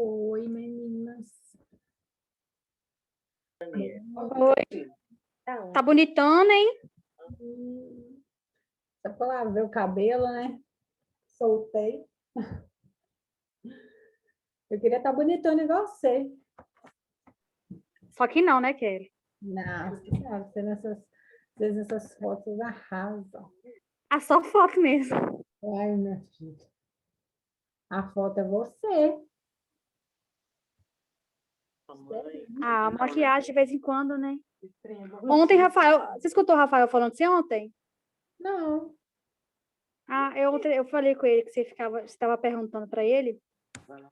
Oi, meninas. Oi. Tá bonitona, hein? Só pra lá ver o cabelo, né? Soltei. Eu queria estar bonitona igual você. Só que não, né, Kelly? Não, você nessas fotos arrasa. Ah, só foto mesmo. Ai, minha filha. A foto é você. Ah, maquiagem de vez em quando, né? Ontem, Rafael... Você escutou o Rafael falando assim ontem? Não. Ah, eu falei com ele que você estava perguntando para ele.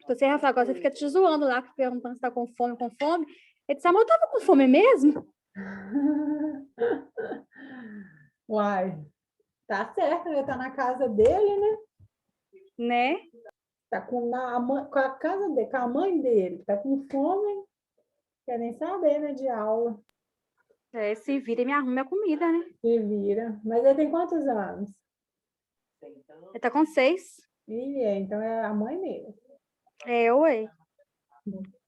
Você, Rafael, agora você fica te zoando lá, perguntando se tá com fome, com fome. Ele disse, amor, eu tava com fome mesmo? Uai, tá certo, né? Tá na casa dele, né? Né? Tá com a casa dele, com a mãe dele. Tá com fome, quer nem saber, né? De aula. É, se vira e me arruma a comida, né? Se vira. Mas ele tem quantos anos? Ele tá com 6. Então é a mãe mesmo. É, ué.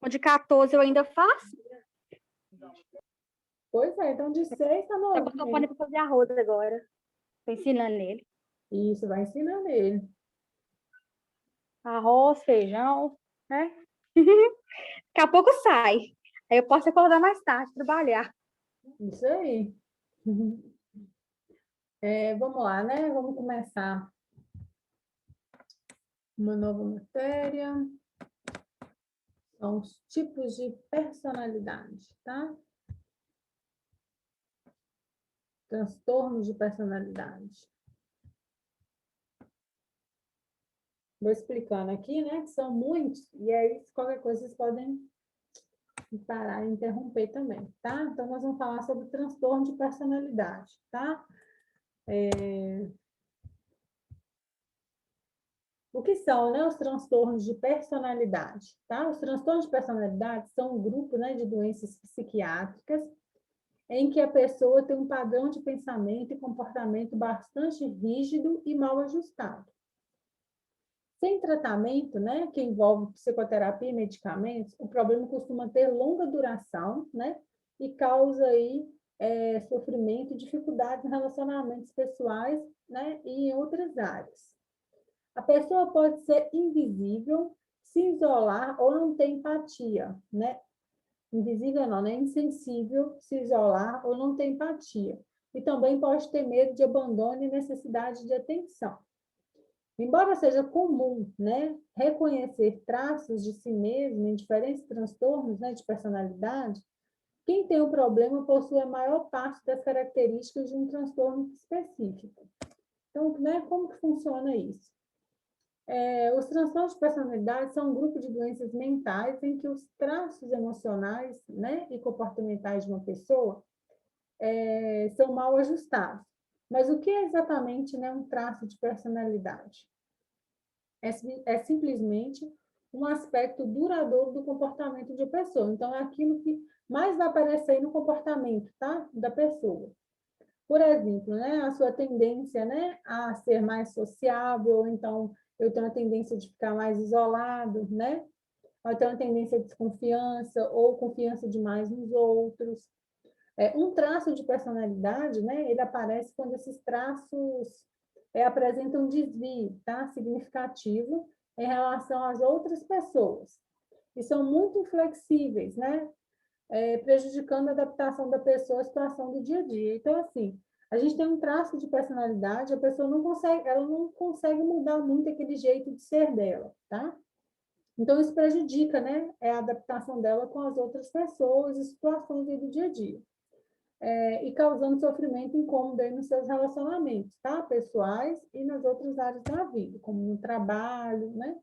O de 14 eu ainda faço. Pois é, então de 6 tá Já botou o novinho. fone pra fazer arroz agora. Tô ensinando ele. Isso, vai ensinando ele. Arroz, feijão, né? Daqui a pouco sai. Aí eu posso acordar mais tarde, trabalhar. Isso aí. Vamos lá, né? Vamos começar uma nova matéria. São os tipos de personalidade, tá? Transtornos de personalidade. Vou explicando aqui, né? Que são muitos, e aí, qualquer coisa, vocês podem parar e interromper também, tá? Então, nós vamos falar sobre transtorno de personalidade, tá? O que são, né, os transtornos de personalidade, tá? Os transtornos de personalidade são um grupo, né, de doenças psiquiátricas em que a pessoa tem um padrão de pensamento e comportamento bastante rígido e mal ajustado. Sem tratamento, né, que envolve psicoterapia e medicamentos, o problema costuma ter longa duração, né, e causa aí sofrimento e dificuldades em relacionamentos pessoais, né, e em outras áreas. A pessoa pode ser invisível, se isolar ou não ter empatia, né? Invisível não, né? Insensível, se isolar ou não ter empatia. E também pode ter medo de abandono e necessidade de atenção. Embora seja comum, né, reconhecer traços de si mesmo em diferentes transtornos, né, de personalidade, quem tem um problema possui a maior parte das características de um transtorno específico. Então, né, como que funciona isso? Os transtornos de personalidade são um grupo de doenças mentais em que os traços emocionais, né, e comportamentais de uma pessoa são mal ajustados. Mas o que é exatamente, né, um traço de personalidade? É simplesmente um aspecto duradouro do comportamento de uma pessoa. Então, é aquilo que mais vai aparecer no comportamento, tá, da pessoa. Por exemplo, né, a sua tendência, né, a ser mais sociável, ou então eu tenho a tendência de ficar mais isolado, né? Ou tenho a tendência de desconfiança ou confiança demais nos outros. Um traço de personalidade, né, ele aparece quando esses traços apresentam um desvio, tá, significativo em relação às outras pessoas. E são muito inflexíveis, né? Prejudicando a adaptação da pessoa à situação do dia a dia. Então, assim, a gente tem um traço de personalidade, a pessoa ela não consegue mudar muito aquele jeito de ser dela, tá? Então, isso prejudica, né, a adaptação dela com as outras pessoas e situações do dia a dia. E causando sofrimento incômodo aí nos seus relacionamentos, tá? Pessoais e nas outras áreas da vida, como no trabalho, né?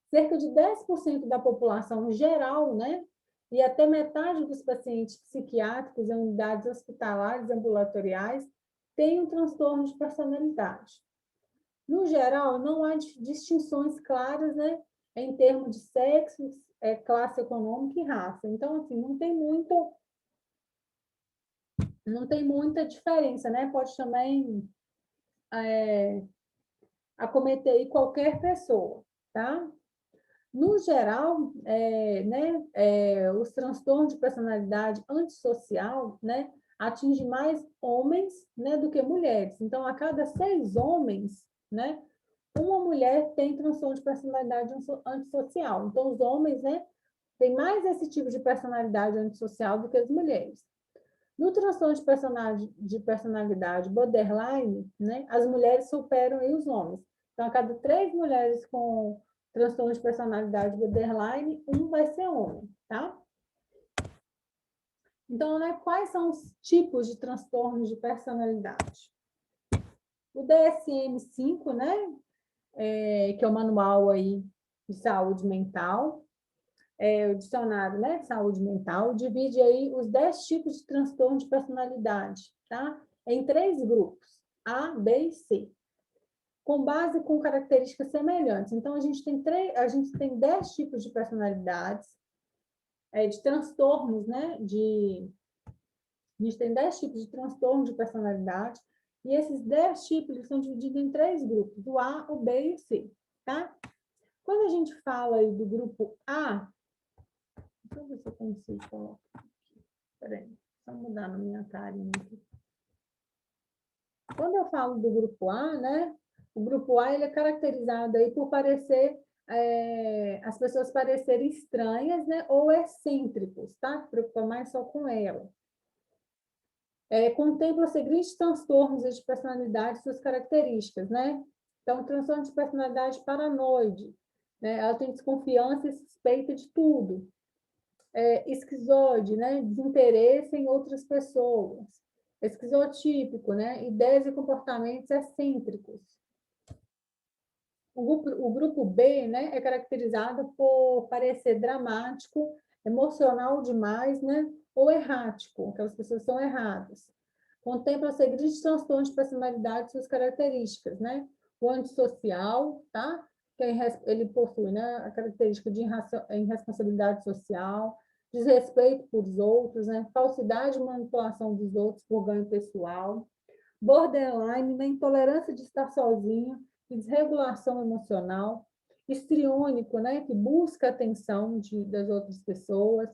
Cerca de 10% da população geral, né, e até metade dos pacientes psiquiátricos em unidades hospitalares e ambulatoriais têm um transtorno de personalidade. No geral, não há distinções claras, né, em termos de sexo, classe econômica e raça. Então, assim, não tem muita diferença, né? Pode também acometer aí qualquer pessoa, tá? No geral, os transtornos de personalidade antissocial, né, atingem mais homens, né, do que mulheres. Então, a cada 6 homens, né, uma mulher tem transtorno de personalidade antissocial. Então, os homens, né, têm mais esse tipo de personalidade antissocial do que as mulheres. No transtorno de personalidade borderline, né, as mulheres superam aí os homens. Então, a cada 3 mulheres com transtorno de personalidade borderline, um vai ser homem, tá? Então, né, quais são os tipos de transtornos de personalidade? O DSM-5, né, que é o manual aí de saúde mental, o dicionário, né, de saúde mental, divide aí os 10 tipos de transtorno de personalidade, tá? Em 3 grupos, A, B e C, com base com características semelhantes. Então, a gente tem 10 tipos de personalidades, de transtornos, né, a gente tem 10 tipos de transtorno de personalidade, e esses 10 tipos eles são divididos em 3 grupos, o A, o B e o C, tá? Quando a gente fala aí do grupo A, deixa eu ver se eu consigo colocar aqui. Peraí, só mudar na minha carinha aqui. Quando eu falo do grupo A, né? O grupo A ele é caracterizado aí por parecer, as pessoas parecerem estranhas, né? Ou excêntricos, tá? Se preocupa mais só com ela. Contempla os seguintes transtornos de personalidade e suas características, né? Então, transtorno de personalidade paranoide, né? Ela tem desconfiança e suspeita de tudo. Esquizoide, né? Desinteresse em outras pessoas. Esquizotípico, né? Ideias e comportamentos excêntricos. O grupo B, né? É caracterizado por parecer dramático, emocional demais, né? Ou errático, aquelas pessoas são erradas. Contempla os seguintes transtornos de personalidade e suas características, né? O antissocial, tá? Ele possui, né, a característica de irresponsabilidade social, desrespeito por os outros, né? Falsidade e manipulação dos outros por ganho pessoal, borderline, né? Intolerância de estar sozinho, desregulação emocional, histriônico, né? Que busca a atenção das outras pessoas,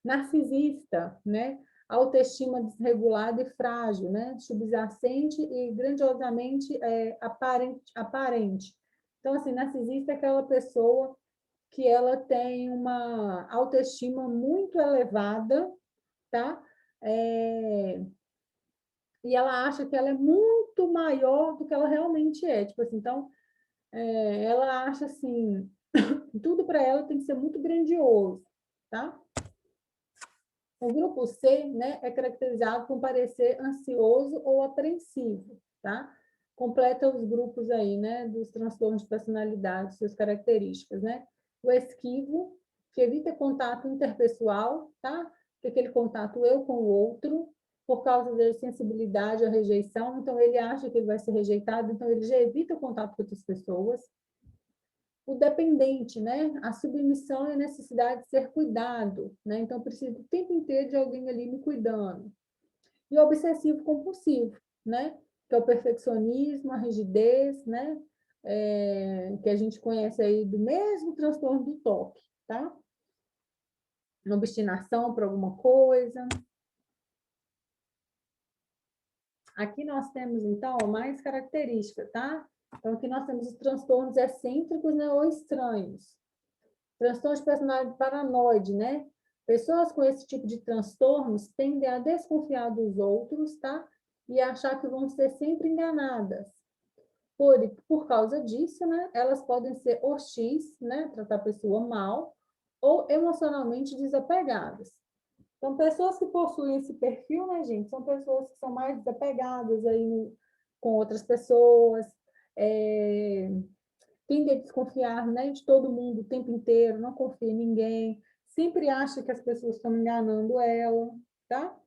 narcisista, né? Autoestima desregulada e frágil, né? Subjacente e grandiosamente aparente. Então, assim, narcisista é aquela pessoa que ela tem uma autoestima muito elevada, tá? E ela acha que ela é muito maior do que ela realmente é. Tipo assim, então, ela acha assim, tudo para ela tem que ser muito grandioso, tá? O grupo C, né, é caracterizado por parecer ansioso ou apreensivo, tá? Completa os grupos aí, né, dos transtornos de personalidade, suas características, né? O esquivo, que evita contato interpessoal, tá? Que é aquele contato eu com o outro, por causa da sensibilidade à rejeição, então ele acha que ele vai ser rejeitado, então ele já evita o contato com outras pessoas. O dependente, né? A submissão e a necessidade de ser cuidado, né? Então, eu preciso o tempo inteiro de alguém ali me cuidando. E o obsessivo compulsivo, né? Que é o perfeccionismo, a rigidez, né? Que a gente conhece aí do mesmo transtorno do toque, tá? Uma obstinação por alguma coisa. Aqui nós temos, então, mais características, tá? Então, aqui nós temos os transtornos excêntricos, né, ou estranhos. Transtorno de personalidade paranoide, né? Pessoas com esse tipo de transtornos tendem a desconfiar dos outros, tá? E achar que vão ser sempre enganadas. Por causa disso, né? Elas podem ser hostis, né? Tratar a pessoa mal, ou emocionalmente desapegadas. Então, pessoas que possuem esse perfil, né, gente, são pessoas que são mais desapegadas aí com outras pessoas, tende a desconfiar, né, de todo mundo o tempo inteiro, não confia em ninguém, sempre acha que as pessoas estão enganando ela, tá?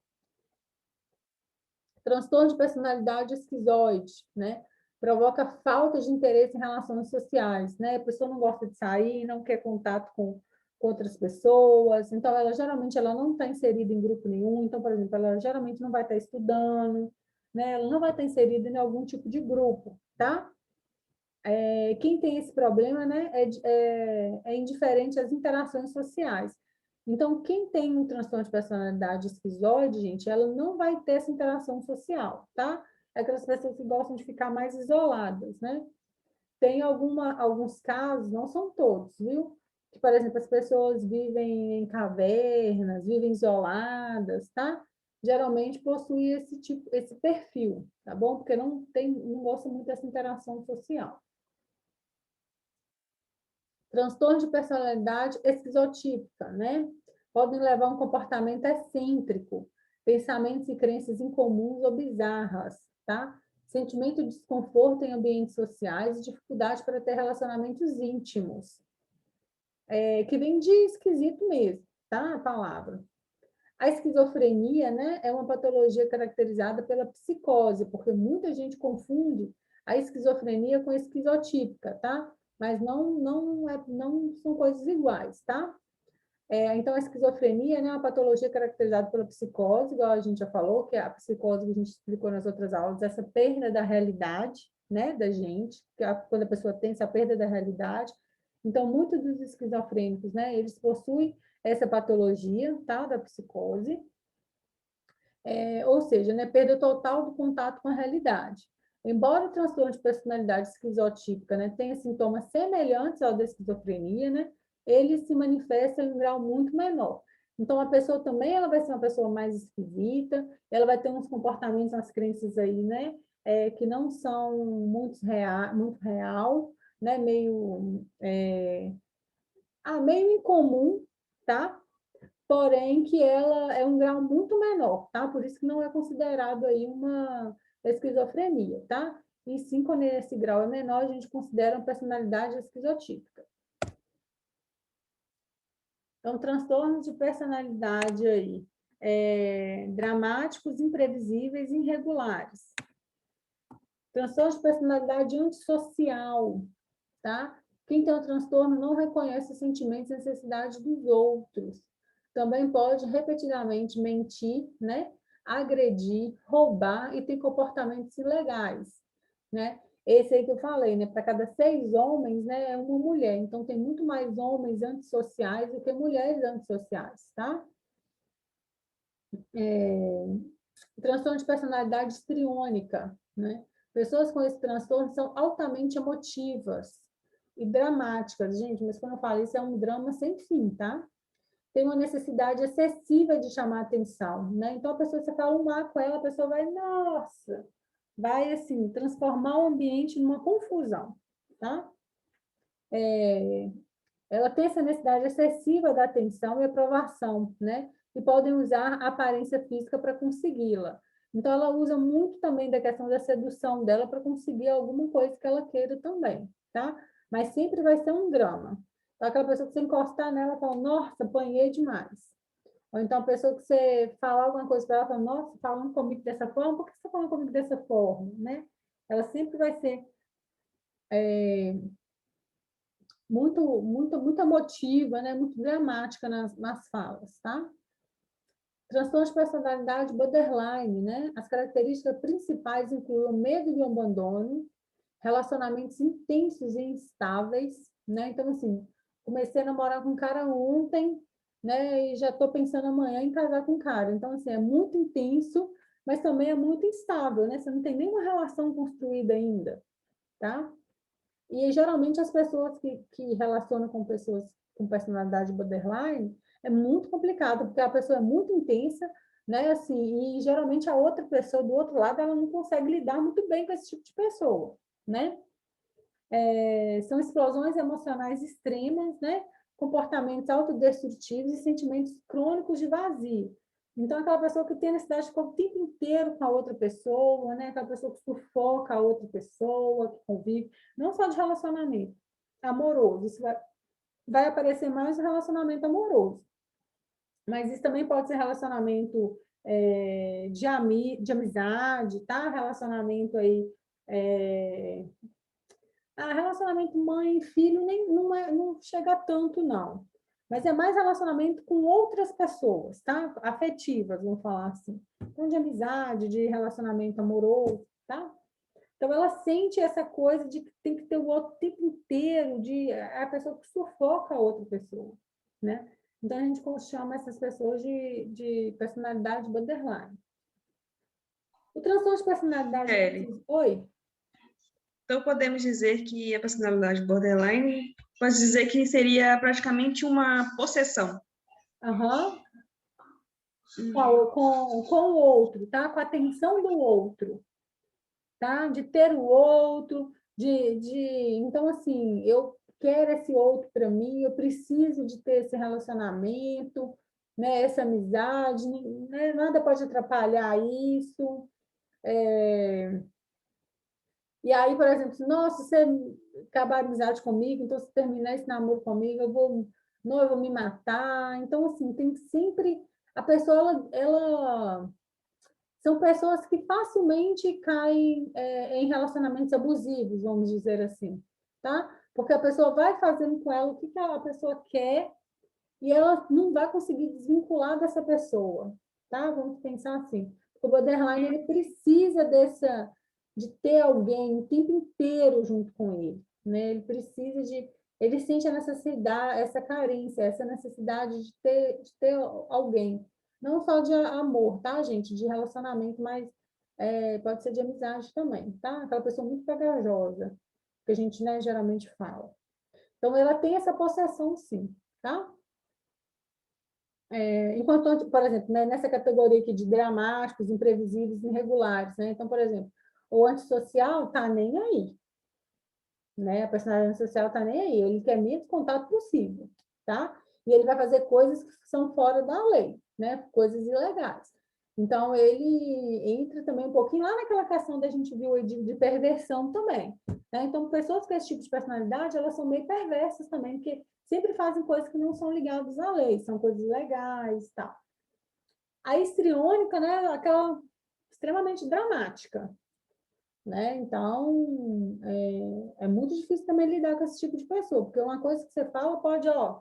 Transtorno de personalidade esquizoide, né? Provoca falta de interesse em relações sociais, né? A pessoa não gosta de sair, não quer contato com outras pessoas, então ela geralmente ela não está inserida em grupo nenhum, então, por exemplo, ela geralmente não vai estar estudando, né? Ela não vai estar inserida em algum tipo de grupo, tá? quem tem esse problema, né, é indiferente às interações sociais. Então, quem tem um transtorno de personalidade esquizoide, gente, ela não vai ter essa interação social, tá? É aquelas pessoas que gostam de ficar mais isoladas, né? Tem alguns casos, não são todos, viu? Que, por exemplo, as pessoas vivem em cavernas, vivem isoladas, tá? Geralmente possuem esse perfil, tá bom? Porque não gosta muito dessa interação social. Transtorno de personalidade esquizotípica, né? Podem levar a um comportamento excêntrico, pensamentos e crenças incomuns ou bizarras, tá? Sentimento de desconforto em ambientes sociais e dificuldade para ter relacionamentos íntimos, que vem de esquisito mesmo, tá? A palavra. A esquizofrenia, né, é uma patologia caracterizada pela psicose, porque muita gente confunde a esquizofrenia com a esquizotípica, tá? Mas não são coisas iguais, tá? Então, a esquizofrenia, né, é uma patologia caracterizada pela psicose, igual a gente já falou, que é a psicose que a gente explicou nas outras aulas, essa perda da realidade, né, da gente, quando a pessoa tem essa perda da realidade. Então, muitos dos esquizofrênicos, né, eles possuem essa patologia, tá, da psicose, ou seja, né, perda total do contato com a realidade. Embora o transtorno de personalidade esquizotípica, né, tenha sintomas semelhantes ao da esquizofrenia, né, ele se manifesta em um grau muito menor. Então, a pessoa também ela vai ser uma pessoa mais esquisita, ela vai ter uns comportamentos, umas crenças aí, né, que não são muito real, né, meio incomum, tá? Porém que ela é um grau muito menor, tá? Por isso que não é considerado aí uma esquizofrenia, tá? E sim, quando esse grau é menor, a gente considera uma personalidade esquizotípica. Então, transtornos de personalidade aí, dramáticos, imprevisíveis e irregulares. Transtorno de personalidade antissocial, tá? Quem tem o transtorno não reconhece os sentimentos e necessidades dos outros. Também pode repetidamente mentir, né? Agredir, roubar e tem comportamentos ilegais, né? Esse aí que eu falei, né? Para cada 6 homens, né, é uma mulher. Então, tem muito mais homens antissociais do que mulheres antissociais, tá? Transtorno de personalidade histriônica, né? Pessoas com esse transtorno são altamente emotivas e dramáticas. Gente, mas quando eu falo isso, é um drama sem fim, tá? Tem uma necessidade excessiva de chamar atenção, né? Então, a pessoa, você fala um A com ela, a pessoa vai, nossa, vai, assim, transformar o ambiente numa confusão, tá? Ela tem essa necessidade excessiva da atenção e aprovação, né? E podem usar a aparência física para consegui-la. Então, ela usa muito também da questão da sedução dela para conseguir alguma coisa que ela queira também, tá? Mas sempre vai ser um drama. Então, aquela pessoa que você encostar nela fala, nossa, apanhei demais. Ou então, a pessoa que você fala alguma coisa para ela, fala, nossa, falando comigo dessa forma, por que você está falando comigo dessa forma, né? Ela sempre vai ser muito emotiva, né? Muito dramática nas falas, tá? Transtorno de personalidade borderline, né? As características principais incluem o medo de um abandono, relacionamentos intensos e instáveis, né? Então, assim, comecei a namorar com um cara ontem, né? E já estou pensando amanhã em casar com um cara. Então, assim, é muito intenso, mas também é muito instável, né? Você não tem nenhuma relação construída ainda, tá? E geralmente as pessoas que relacionam com pessoas com personalidade borderline é muito complicado, porque a pessoa é muito intensa, né? Assim, e geralmente a outra pessoa do outro lado ela não consegue lidar muito bem com esse tipo de pessoa, né? São explosões emocionais extremas, né? Comportamentos autodestrutivos e sentimentos crônicos de vazio. Então, aquela pessoa que tem a necessidade de ficar o tempo inteiro com a outra pessoa, né? Aquela pessoa que sufoca a outra pessoa, que convive, não só de relacionamento amoroso, isso vai aparecer mais no relacionamento amoroso. Mas isso também pode ser relacionamento de amizade, tá? Relacionamento aí relacionamento mãe e filho não chega tanto, não. Mas é mais relacionamento com outras pessoas, tá? Afetivas, vamos falar assim. Então, de amizade, de relacionamento amoroso, tá? Então, ela sente essa coisa de que tem que ter o outro o tempo inteiro, de a pessoa que sufoca a outra pessoa, né? Então, a gente chama essas pessoas de personalidade borderline. O transtorno de personalidade... Kelly, Oi? então podemos dizer que a personalidade borderline pode dizer que seria praticamente uma possessão. Aham. Com o outro, tá? Com a atenção do outro, tá? De ter o outro, então, assim, eu quero esse outro para mim, eu preciso de ter esse relacionamento, né? Essa amizade, né? Nada pode atrapalhar isso. E aí, por exemplo, nossa, se você acabar a amizade comigo, então se terminar esse namoro comigo, não, eu vou me matar. Então, assim, tem sempre... A pessoa, ela são pessoas que facilmente caem em relacionamentos abusivos, vamos dizer assim, tá? Porque a pessoa vai fazendo com ela o que a pessoa quer e ela não vai conseguir desvincular dessa pessoa, tá? Vamos pensar assim. O borderline, ele precisa de ter alguém o tempo inteiro junto com ele, né? Ele sente a necessidade, essa carência, essa necessidade de ter alguém. Não só de amor, tá, gente? De relacionamento, mas pode ser de amizade também, tá? Aquela pessoa muito pegajosa, que a gente, né, geralmente fala. Então, ela tem essa possessão, sim, tá? Enquanto, por exemplo, né, nessa categoria aqui de dramáticos, imprevisíveis, irregulares, né? Então, por exemplo, o antissocial tá nem aí, né? A personalidade antissocial tá nem aí, ele quer menos contato possível, tá? E ele vai fazer coisas que são fora da lei, né? Coisas ilegais. Então, ele entra também um pouquinho lá naquela questão da gente viu aí de perversão também, né? Então, pessoas com esse tipo de personalidade, elas são meio perversas também, porque sempre fazem coisas que não são ligadas à lei, são coisas legais e tal. A histriônica, né, aquela extremamente dramática, né? Então, é muito difícil também lidar com esse tipo de pessoa, porque uma coisa que você fala pode, ó,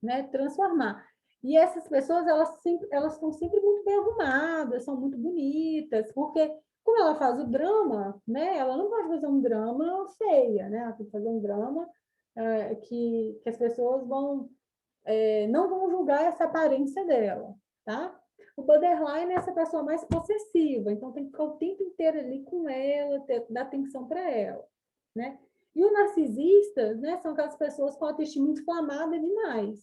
né, transformar. E essas pessoas, elas estão sempre muito bem arrumadas, são muito bonitas, porque como ela faz o drama, né, ela não pode fazer um drama feia, né? Ela tem que fazer um drama que as pessoas não vão julgar essa aparência dela, tá? O borderline é essa pessoa mais possessiva, então tem que ficar o tempo inteiro ali com ela, dar atenção para ela, né? E o narcisista, né, são aquelas pessoas com autoestima inflamada demais,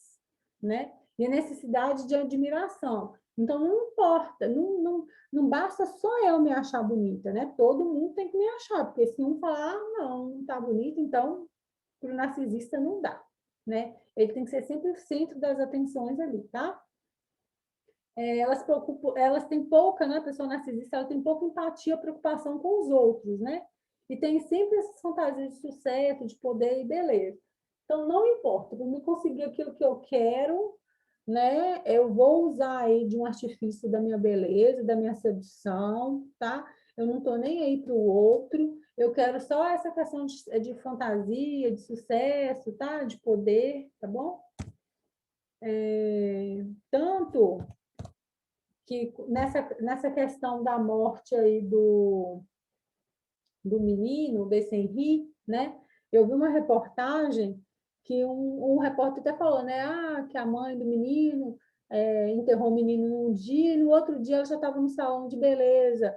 né? E a necessidade de admiração. Então, não importa, não basta só eu me achar bonita, né? Todo mundo tem que me achar, porque se um falar, não está bonito, então, para o narcisista não dá, né? Ele tem que ser sempre o centro das atenções ali, tá? Elas têm pouca, né? A pessoa narcisista, ela tem pouca empatia, preocupação com os outros, né? E tem sempre essas fantasias de sucesso, de poder e beleza. Então, não importa, para me conseguir aquilo que eu quero, né? Eu vou usar aí de um artifício da minha beleza, da minha sedução, tá? Eu não estou nem aí para o outro, eu quero só essa questão de fantasia, de sucesso, tá? De poder, tá bom? Tanto que nessa questão da morte aí do menino, desse Henri, né? Eu vi uma reportagem que um repórter até falou, né? Que a mãe do menino enterrou o menino num dia e no outro dia ela já estava no salão de beleza,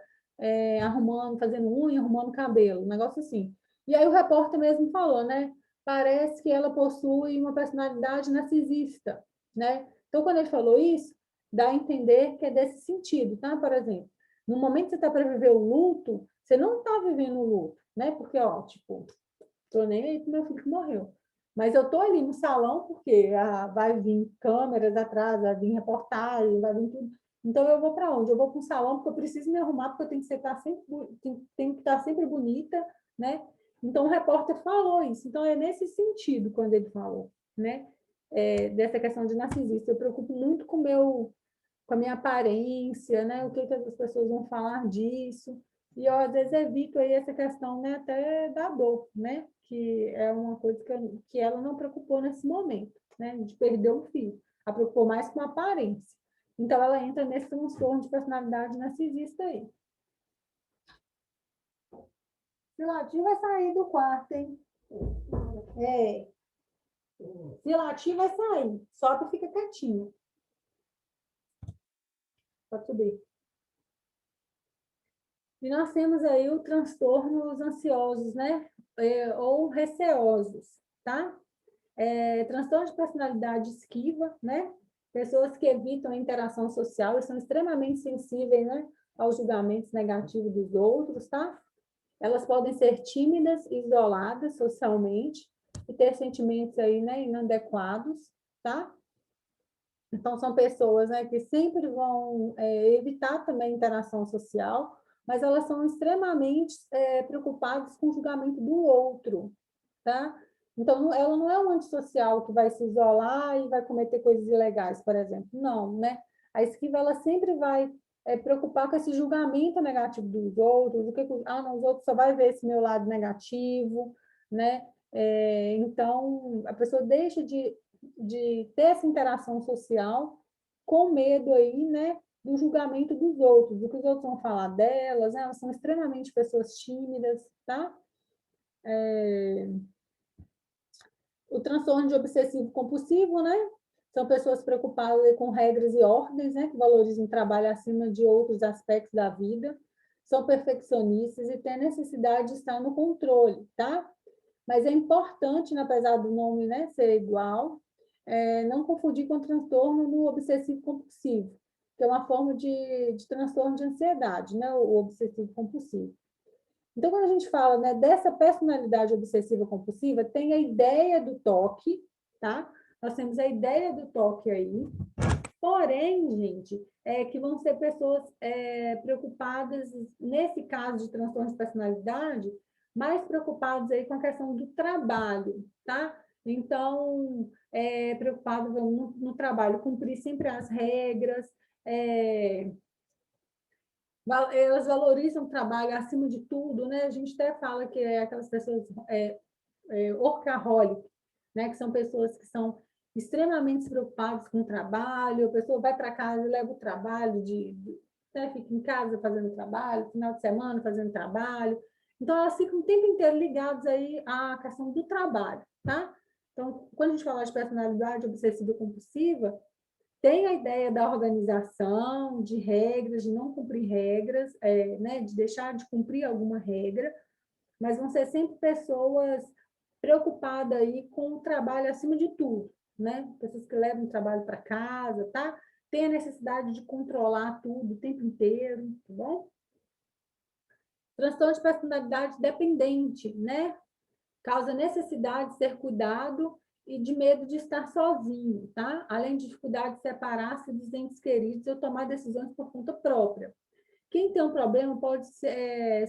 arrumando, fazendo unha, arrumando cabelo, um negócio assim. E aí o repórter mesmo falou, né? Parece que ela possui uma personalidade narcisista, né? Então, quando ele falou isso, dá a entender que é desse sentido, tá? Por exemplo, no momento que você está para viver o luto, você não está vivendo o luto, né? Porque, ó, tipo, tô nem aí pro meu filho que morreu. Mas eu tô ali no salão porque vai vir câmeras atrás, vai vir reportagem, vai vir tudo. Então eu vou para onde? Eu vou para o salão porque eu preciso me arrumar, porque eu tenho que estar sempre, tenho que estar sempre bonita, né? Então o repórter falou isso. Então é nesse sentido quando ele falou, né? Dessa questão de narcisista. Eu preocupo muito com a minha aparência, né? O que as pessoas vão falar disso. E eu, às vezes, evito aí essa questão, né, até da dor, né? Que é uma coisa que ela não preocupou nesse momento, né? De perder o filho. Ela preocupou mais com a aparência. Então, ela entra nesse transtorno de personalidade narcisista aí. Se latir, vai sair do quarto, hein? É. Se latir, vai sair. Solta e fica quietinho. Pode subir. E nós temos aí o transtornos ansiosos, né? Ou receosos, tá? Transtorno de personalidade esquiva, né? Pessoas que evitam a interação social e são extremamente sensíveis, né, aos julgamentos negativos dos outros, tá? Elas podem ser tímidas, isoladas socialmente e ter sentimentos aí, né, inadequados, tá? Então, são pessoas, né, que sempre vão evitar também a interação social, mas elas são extremamente preocupadas com o julgamento do outro, tá? Então, ela não é um antissocial que vai se isolar e vai cometer coisas ilegais, por exemplo. Não, né? A esquiva, ela sempre vai preocupar com esse julgamento negativo dos outros, não, os outros só vai ver esse meu lado negativo, né? Então, a pessoa deixa de ter essa interação social com medo aí, né, do julgamento dos outros, do que os outros vão falar delas, né? Elas são extremamente pessoas tímidas, tá? O transtorno de obsessivo compulsivo, né? São pessoas preocupadas com regras e ordens, né? Que valorizam o trabalho acima de outros aspectos da vida, são perfeccionistas e têm necessidade de estar no controle, tá? Mas é importante, apesar do nome, né, ser igual, não confundir com transtorno no obsessivo compulsivo, que é uma forma de transtorno de ansiedade, né, o obsessivo compulsivo. Então, quando a gente fala, né, dessa personalidade obsessiva compulsiva, tem a ideia do toque, tá? Nós temos a ideia do toque aí, porém, gente, que vão ser pessoas preocupadas, nesse caso de transtorno de personalidade, mais preocupados aí com a questão do trabalho, tá? Então, preocupados no trabalho, cumprir sempre as regras, elas valorizam o trabalho acima de tudo, né? A gente até fala que é aquelas pessoas workaholic, né? Que são pessoas que são extremamente preocupadas com o trabalho, a pessoa vai para casa e leva o trabalho né? Fica em casa fazendo trabalho, final de semana fazendo trabalho. Então, elas ficam o tempo inteiro ligadas aí à questão do trabalho, tá? Então, quando a gente fala de personalidade obsessiva compulsiva, tem a ideia da organização, de regras, de não cumprir regras, né, de deixar de cumprir alguma regra, mas vão ser sempre pessoas preocupadas aí com o trabalho acima de tudo, né? Pessoas que levam o trabalho para casa, tá? Tem a necessidade de controlar tudo o tempo inteiro, tá bom? Transtorno de personalidade dependente, né? Causa necessidade de ser cuidado e de medo de estar sozinho, tá? Além de dificuldade de separar-se dos entes queridos ou tomar decisões por conta própria. Quem tem um problema pode ser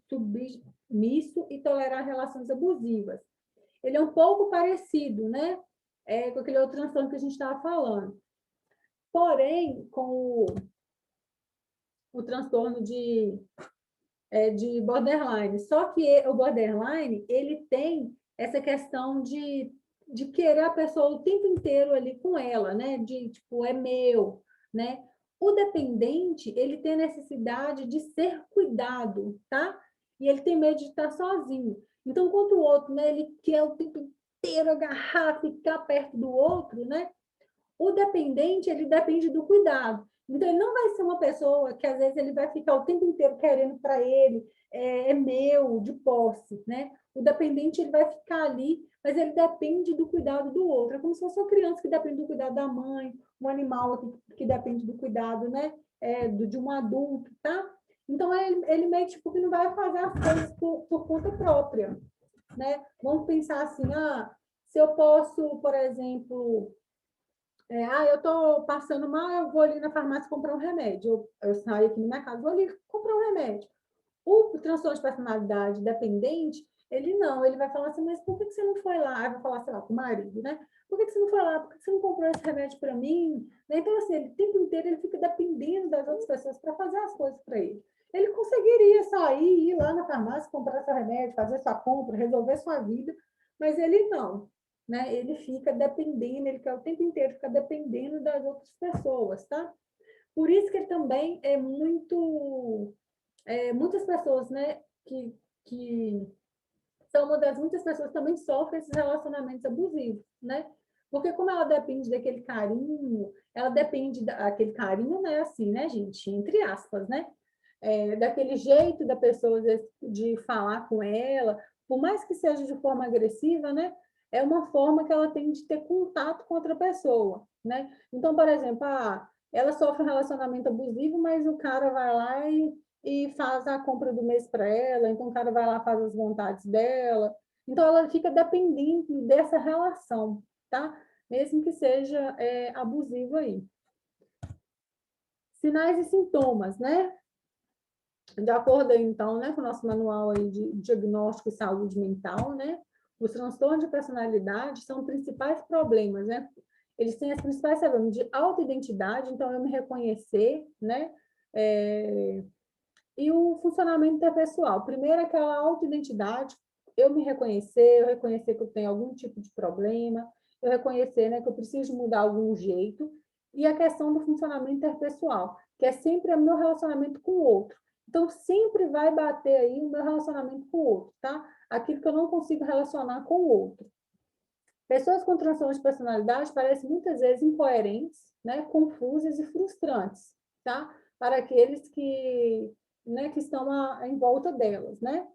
submisso e tolerar relações abusivas. Ele é um pouco parecido, né? Com aquele outro transtorno que a gente estava falando. Porém, com o transtorno de borderline. Só que o borderline, ele tem essa questão de querer a pessoa o tempo inteiro ali com ela, né? De, tipo, é meu, né? O dependente, ele tem necessidade de ser cuidado, tá? E ele tem medo de estar sozinho. Então, enquanto o outro, né, ele quer o tempo inteiro agarrar, ficar perto do outro, né? O dependente, ele depende do cuidado. Então, ele não vai ser uma pessoa que, às vezes, ele vai ficar o tempo inteiro querendo para ele, meu, de posse, né? O dependente, ele vai ficar ali, mas ele depende do cuidado do outro. É como se fosse uma criança que depende do cuidado da mãe, um animal que depende do cuidado, né? De um adulto, tá? Então, ele meio tipo que não vai fazer as coisas por conta própria, né? Vamos pensar assim, se eu posso, por exemplo, eu estou passando mal, eu vou ali na farmácia comprar um remédio. Eu saio aqui na minha casa, vou ali comprar um remédio. O transtorno de personalidade dependente, ele não, ele vai falar assim, mas por que você não foi lá? Eu vou falar, sei lá, com o marido, né? Por que você não foi lá? Por que você não comprou esse remédio para mim? Então, assim, ele, o tempo inteiro ele fica dependendo das outras pessoas para fazer as coisas para ele. Ele conseguiria sair, ir lá na farmácia, comprar seu remédio, fazer sua compra, resolver sua vida, mas ele não, né? Ele fica dependendo, ele quer o tempo inteiro ficar dependendo das outras pessoas, tá? Por isso que ele também é muitas pessoas, né, que que são uma das muitas pessoas que também sofrem esses relacionamentos abusivos, né? Porque como ela depende daquele carinho, ela depende daquele carinho, né? Assim, né, gente? Entre aspas, né? Daquele jeito da pessoa de falar com ela, por mais que seja de forma agressiva, né? É uma forma que ela tem de ter contato com outra pessoa, né? Então, por exemplo, ela sofre um relacionamento abusivo, mas o cara vai lá e faz a compra do mês para ela, então o cara vai lá e faz as vontades dela. Então, ela fica dependente dessa relação, tá? Mesmo que seja abusivo aí. Sinais e sintomas, né? De acordo, então, né, com o nosso manual aí de diagnóstico e saúde mental, né? Os transtornos de personalidade são os principais problemas, né? Eles têm as principais problemas de autoidentidade, então eu me reconhecer, né? E o funcionamento interpessoal. Primeiro, aquela autoidentidade, eu me reconhecer, eu reconhecer que eu tenho algum tipo de problema, eu reconhecer, né, que eu preciso mudar algum jeito, e a questão do funcionamento interpessoal, que é sempre o meu relacionamento com o outro. Então, sempre vai bater aí o meu relacionamento com o outro, tá? Aquilo que eu não consigo relacionar com o outro. Pessoas com transtorno de personalidade parecem muitas vezes incoerentes, né, confusas e frustrantes, tá? Para aqueles né, que estão em volta delas, né?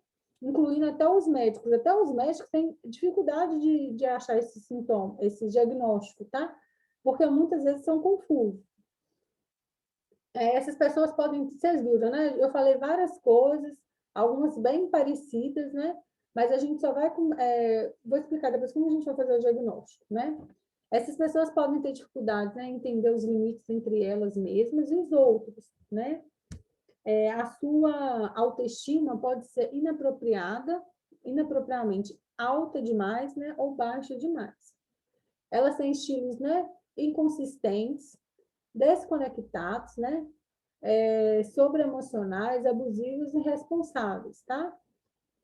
Incluindo até os médicos. Até os médicos têm dificuldade de achar esse sintoma, esse diagnóstico, tá? Porque muitas vezes são confusos. Essas pessoas podem, vocês viram, né? Eu falei várias coisas, algumas bem parecidas, né? Mas a gente só vai... vou explicar depois como a gente vai fazer o diagnóstico, né? Essas pessoas podem ter dificuldade, né, em entender os limites entre elas mesmas e os outros, né? A sua autoestima pode ser inapropriadamente alta demais, né, ou baixa demais. Elas têm estilos, né, inconsistentes, desconectados, né, sobreemocionais, abusivos e irresponsáveis, tá?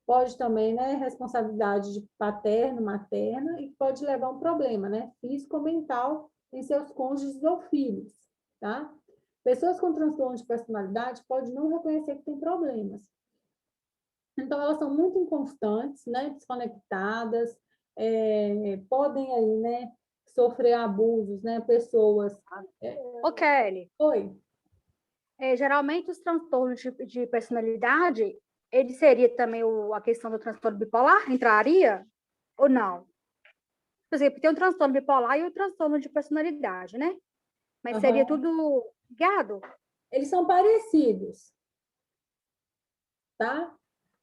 Pode também, né, responsabilidade de paterno, materna, e pode levar a um problema, né, físico ou mental em seus cônjuges ou filhos, tá? Pessoas com transtorno de personalidade podem não reconhecer que tem problemas. Então, elas são muito inconstantes, né, desconectadas, podem aí, né, sofrer abusos, né, pessoas... Ô, Kelly, Oi? geralmente os transtornos de personalidade, ele seria também a questão do transtorno bipolar? Entraria ou não? Por exemplo, tem o transtorno bipolar e o transtorno de personalidade, né? Mas seria Uhum. tudo ligado? Eles são parecidos, tá?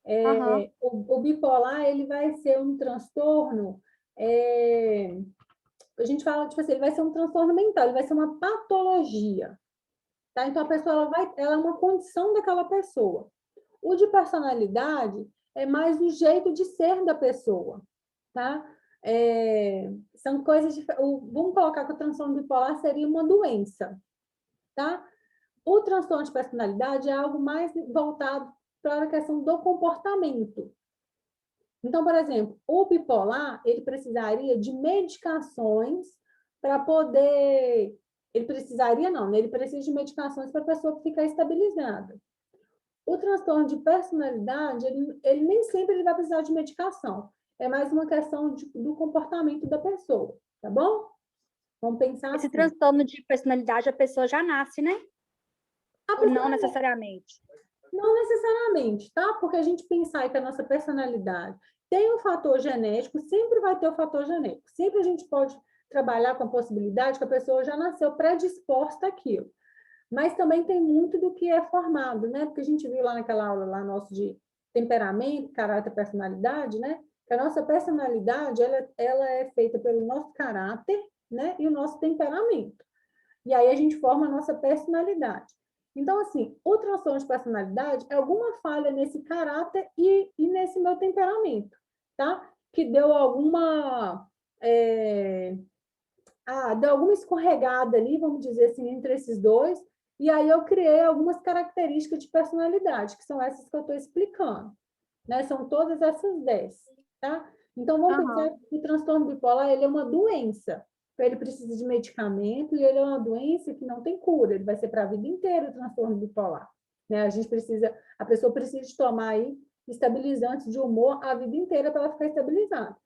Aham. O bipolar, ele vai ser um transtorno, a gente fala, tipo assim, ele vai ser um transtorno mental, ele vai ser uma patologia, tá? Então, a pessoa, ela é uma condição daquela pessoa. O de personalidade é mais o jeito de ser da pessoa, tá? São coisas vamos colocar que o transtorno bipolar seria uma doença, tá? O transtorno de personalidade é algo mais voltado para a questão do comportamento. Então, por exemplo, o bipolar, ele precisaria de medicações para poder... Ele precisaria, não, né? Ele precisa de medicações para a pessoa ficar estabilizada. O transtorno de personalidade, ele nem sempre ele vai precisar de medicação. É mais uma questão do comportamento da pessoa, tá bom? Vamos pensar Esse assim. transtorno de personalidade, a pessoa já nasce, né? A Ou não pessoa necessariamente? não necessariamente, tá? Porque a gente pensar que a nossa personalidade tem um fator genético, sempre vai ter o fator genético. Sempre a gente pode trabalhar com a possibilidade que a pessoa já nasceu predisposta àquilo. Mas também tem muito do que é formado, né? Porque a gente viu lá naquela aula lá nosso de temperamento, caráter, personalidade, né? Que a nossa personalidade, ela é feita pelo nosso caráter, né? E o nosso temperamento. E aí a gente forma a nossa personalidade. Então, assim, o transtorno de personalidade é alguma falha nesse caráter e nesse meu temperamento, tá? Que deu alguma... deu alguma escorregada ali, vamos dizer assim, entre esses dois, e aí eu criei algumas características de personalidade, que são essas que eu estou explicando, né? São todas essas 10, tá? Então, vamos pensar que o transtorno bipolar, ele é uma doença, ele precisa de medicamento e ele é uma doença que não tem cura, ele vai ser para a vida inteira o transtorno bipolar, né? A pessoa precisa de tomar aí estabilizantes de humor a vida inteira para ela ficar estabilizada.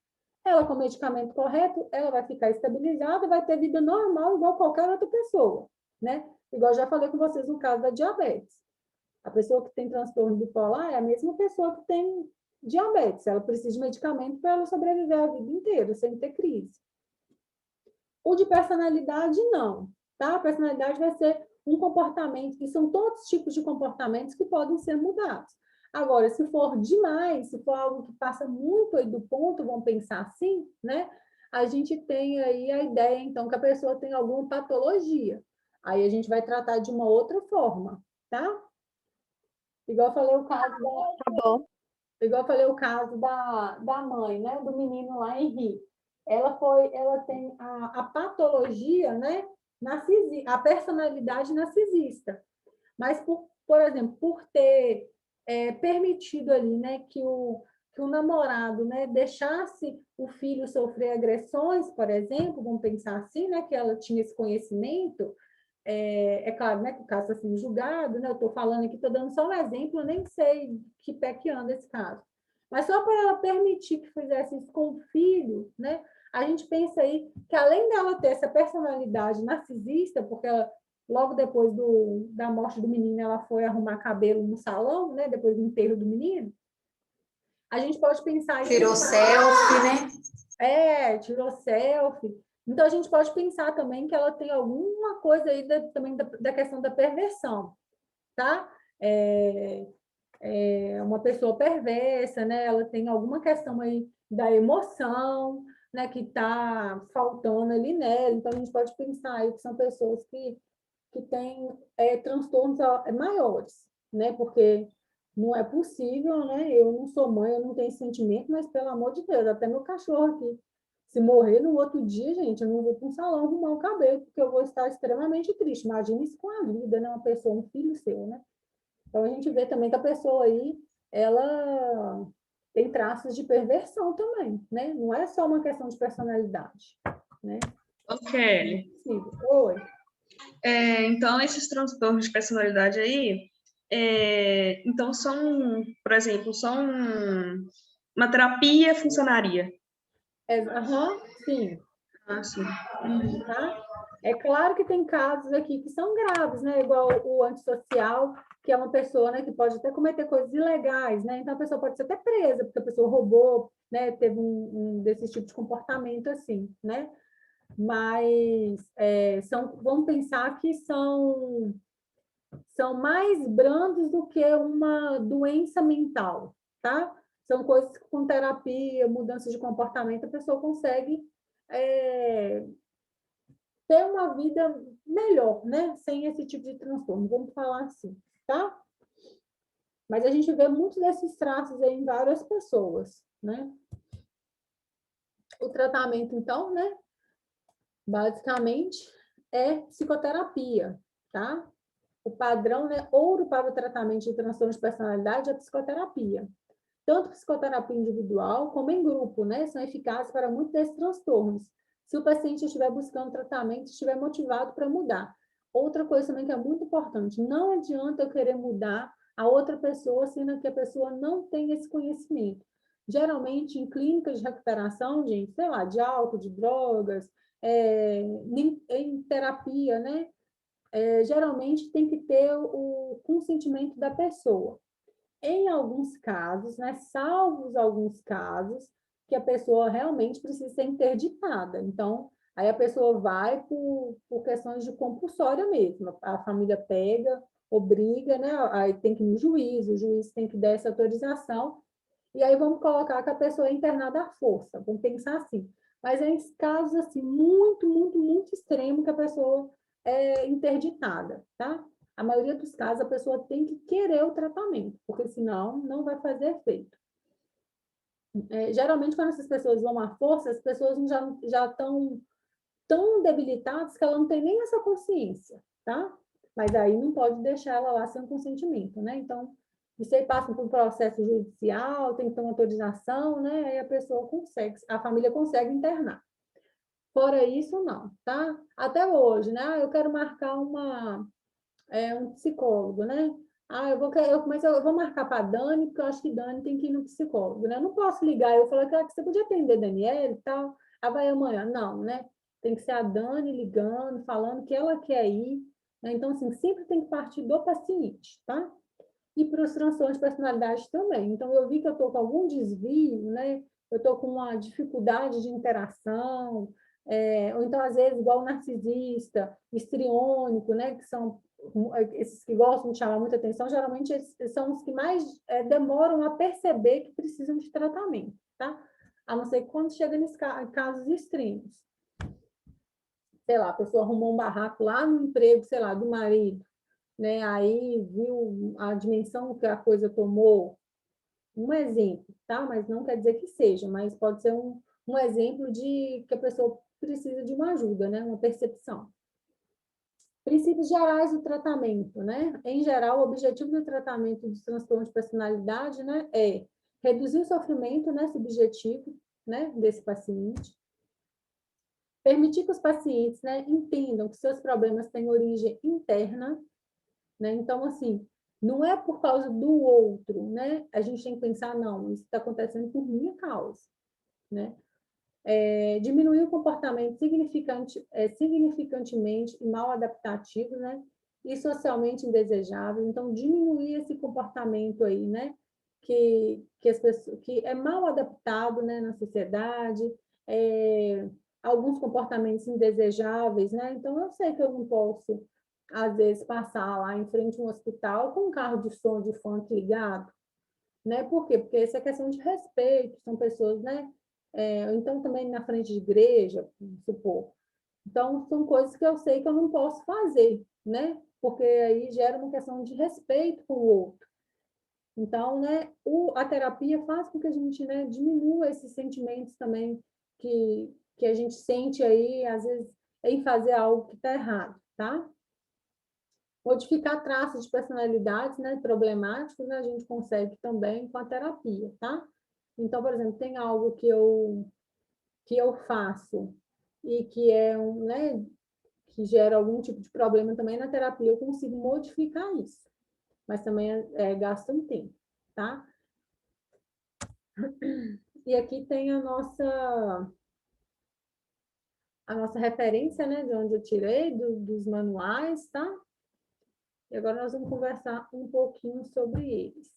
Ela, com o medicamento correto, ela vai ficar estabilizada, vai ter vida normal, igual qualquer outra pessoa, né? Igual eu já falei com vocês no caso da diabetes. A pessoa que tem transtorno bipolar é a mesma pessoa que tem diabetes. Ela precisa de medicamento para ela sobreviver a vida inteira, sem ter crise. O de personalidade, não. Tá? A personalidade vai ser um comportamento, que são todos os tipos de comportamentos que podem ser mudados. Agora, se for demais, se for algo que passa muito aí do ponto, vamos pensar assim, né? A gente tem aí a ideia, então, que a pessoa tem alguma patologia. Aí a gente vai tratar de uma outra forma, tá? Igual eu falei o caso da, Tá bom. igual eu falei o caso da mãe, né? Do menino lá, Henrique. Ela tem a patologia, né? A personalidade narcisista. Mas, por exemplo, por ter permitido ali, né, que o namorado, né, deixasse o filho sofrer agressões, por exemplo, vamos pensar assim, né, que ela tinha esse conhecimento, é claro, né, que o caso está sendo julgado, né, eu estou falando aqui, estou dando só um exemplo, eu nem sei que pé que anda esse caso. Mas só para ela permitir que fizesse isso com o filho, né, a gente pensa aí que além dela ter essa personalidade narcisista, porque ela, logo depois da morte do menino, ela foi arrumar cabelo no salão, né, depois do enterro do menino, a gente pode pensar... Tirou selfie, né? Tirou selfie. Então, a gente pode pensar também que ela tem alguma coisa aí também da questão da perversão, tá? Uma pessoa perversa, né? Ela tem alguma questão aí da emoção, né? Que está faltando ali nela. Então, a gente pode pensar aí que são pessoas que têm transtornos maiores, né? Porque não é possível, né? Eu não sou mãe, eu não tenho sentimento, mas, pelo amor de Deus, até meu cachorro aqui, se morrer no outro dia, gente, eu não vou para um salão arrumar o cabelo, porque eu vou estar extremamente triste. Imagina isso com a vida, né? Uma pessoa, um filho seu, né? Então, a gente vê também que a pessoa aí, ela tem traços de perversão também, né? Não é só uma questão de personalidade, né? Ok. Oi. Então, esses transtornos de personalidade aí, então são, por exemplo, são uma terapia funcionaria. Sim. Ah, sim. Tá? É claro que tem casos aqui que são graves, né? Igual o antissocial, que é uma pessoa, né, que pode até cometer coisas ilegais, né? Então a pessoa pode ser até presa, porque a pessoa roubou, né? Teve um desse tipo de comportamento assim, né? Mas vamos pensar que são mais brandos do que uma doença mental, tá? São coisas que com terapia, mudança de comportamento, a pessoa consegue ter uma vida melhor, né? Sem esse tipo de transtorno, vamos falar assim, tá? Mas a gente vê muitos desses traços aí em várias pessoas, né? O tratamento, então, né? Basicamente, é psicoterapia, tá? O padrão, né, ouro para o tratamento de transtorno de personalidade é a psicoterapia. Tanto psicoterapia individual como em grupo, né? São eficazes para muitos desses transtornos. Se o paciente estiver buscando tratamento, estiver motivado para mudar. Outra coisa também que é muito importante, não adianta eu querer mudar a outra pessoa, sendo que a pessoa não tem esse conhecimento. Geralmente, em clínicas de recuperação, gente, sei lá, de álcool, de drogas, em terapia, né? Geralmente tem que ter o consentimento da pessoa. Em alguns casos, né, salvos alguns casos, que a pessoa realmente precisa ser interditada. Então, aí a pessoa vai por questões de compulsória mesmo. A família pega, obriga, né? Aí tem que ir no juiz, o juiz tem que dar essa autorização, e aí vamos colocar que a pessoa é internada à força, vamos pensar assim. Mas é em casos assim, muito, muito, muito extremo que a pessoa é interditada, tá? A maioria dos casos, a pessoa tem que querer o tratamento, porque senão não vai fazer efeito. Geralmente, quando essas pessoas vão à força, as pessoas já estão tão debilitadas que ela não tem nem essa consciência, tá? Mas aí não pode deixar ela lá sem consentimento, né? Então, isso aí passa por um processo judicial, tem que ter uma autorização, né? Aí a pessoa consegue, a família consegue internar. Fora isso, não, tá? Até hoje, né? Eu quero marcar um psicólogo, né? Mas eu vou marcar para a Dani, porque eu acho que Dani tem que ir no psicólogo, né? Eu não posso ligar, eu falar que você podia atender Daniela e tal, vai amanhã. Não, né? Tem que ser a Dani ligando, falando que ela quer ir, né? Então, assim, sempre tem que partir do paciente, tá? E para os transtornos de personalidade também. Então, eu vi que eu estou com algum desvio, né? Eu estou com uma dificuldade de interação, ou então, às vezes, igual o narcisista, histriônico, né? Que são esses que gostam de chamar muita atenção, geralmente eles são os que mais demoram a perceber que precisam de tratamento, tá? A não ser que quando chega nesses casos extremos. Sei lá, a pessoa arrumou um barraco lá no emprego, sei lá, do marido, né? Aí viu a dimensão que a coisa tomou. Um exemplo, tá? Mas não quer dizer que seja, mas pode ser um exemplo de que a pessoa precisa de uma ajuda, né? Uma percepção. Princípios gerais do tratamento, né? Em geral, o objetivo do tratamento dos transtornos de personalidade, né, é reduzir o sofrimento, né, subjetivo, né, desse paciente, permitir que os pacientes, né, entendam que seus problemas têm origem interna, né? Então, assim, não é por causa do outro, né? A gente tem que pensar, não, isso está acontecendo por minha causa, né? Diminuir o comportamento significantemente e mal adaptativo, né? E socialmente indesejável. Então, diminuir esse comportamento aí, né? Que as pessoas, que é mal adaptado, né, na sociedade, alguns comportamentos indesejáveis, né? Então, eu sei que eu não posso, às vezes, passar lá em frente a um hospital com um carro de som de funk ligado, né? Por quê? Porque essa é questão de respeito, são pessoas, né? Então, também na frente de igreja, vamos supor. Então, são coisas que eu sei que eu não posso fazer, né? Porque aí gera uma questão de respeito com o outro. Então, né, a terapia faz com que a gente, né, diminua esses sentimentos também que a gente sente aí, às vezes, em fazer algo que está errado, tá? Modificar traços de personalidades, né, problemáticos, né, a gente consegue também com a terapia, tá? Então, por exemplo, tem algo que eu faço e que né, que gera algum tipo de problema também na terapia, eu consigo modificar isso. Mas também gasta um tempo, tá? E aqui tem a nossa referência, né, de onde eu tirei, dos manuais, tá? E agora nós vamos conversar um pouquinho sobre eles.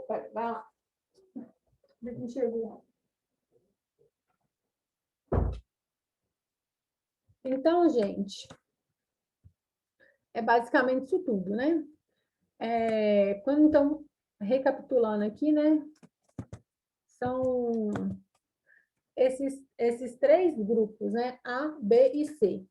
Vai lá. Então, gente, é basicamente isso tudo, né? Então, recapitulando aqui, né? São esses três grupos, né? A, B e C.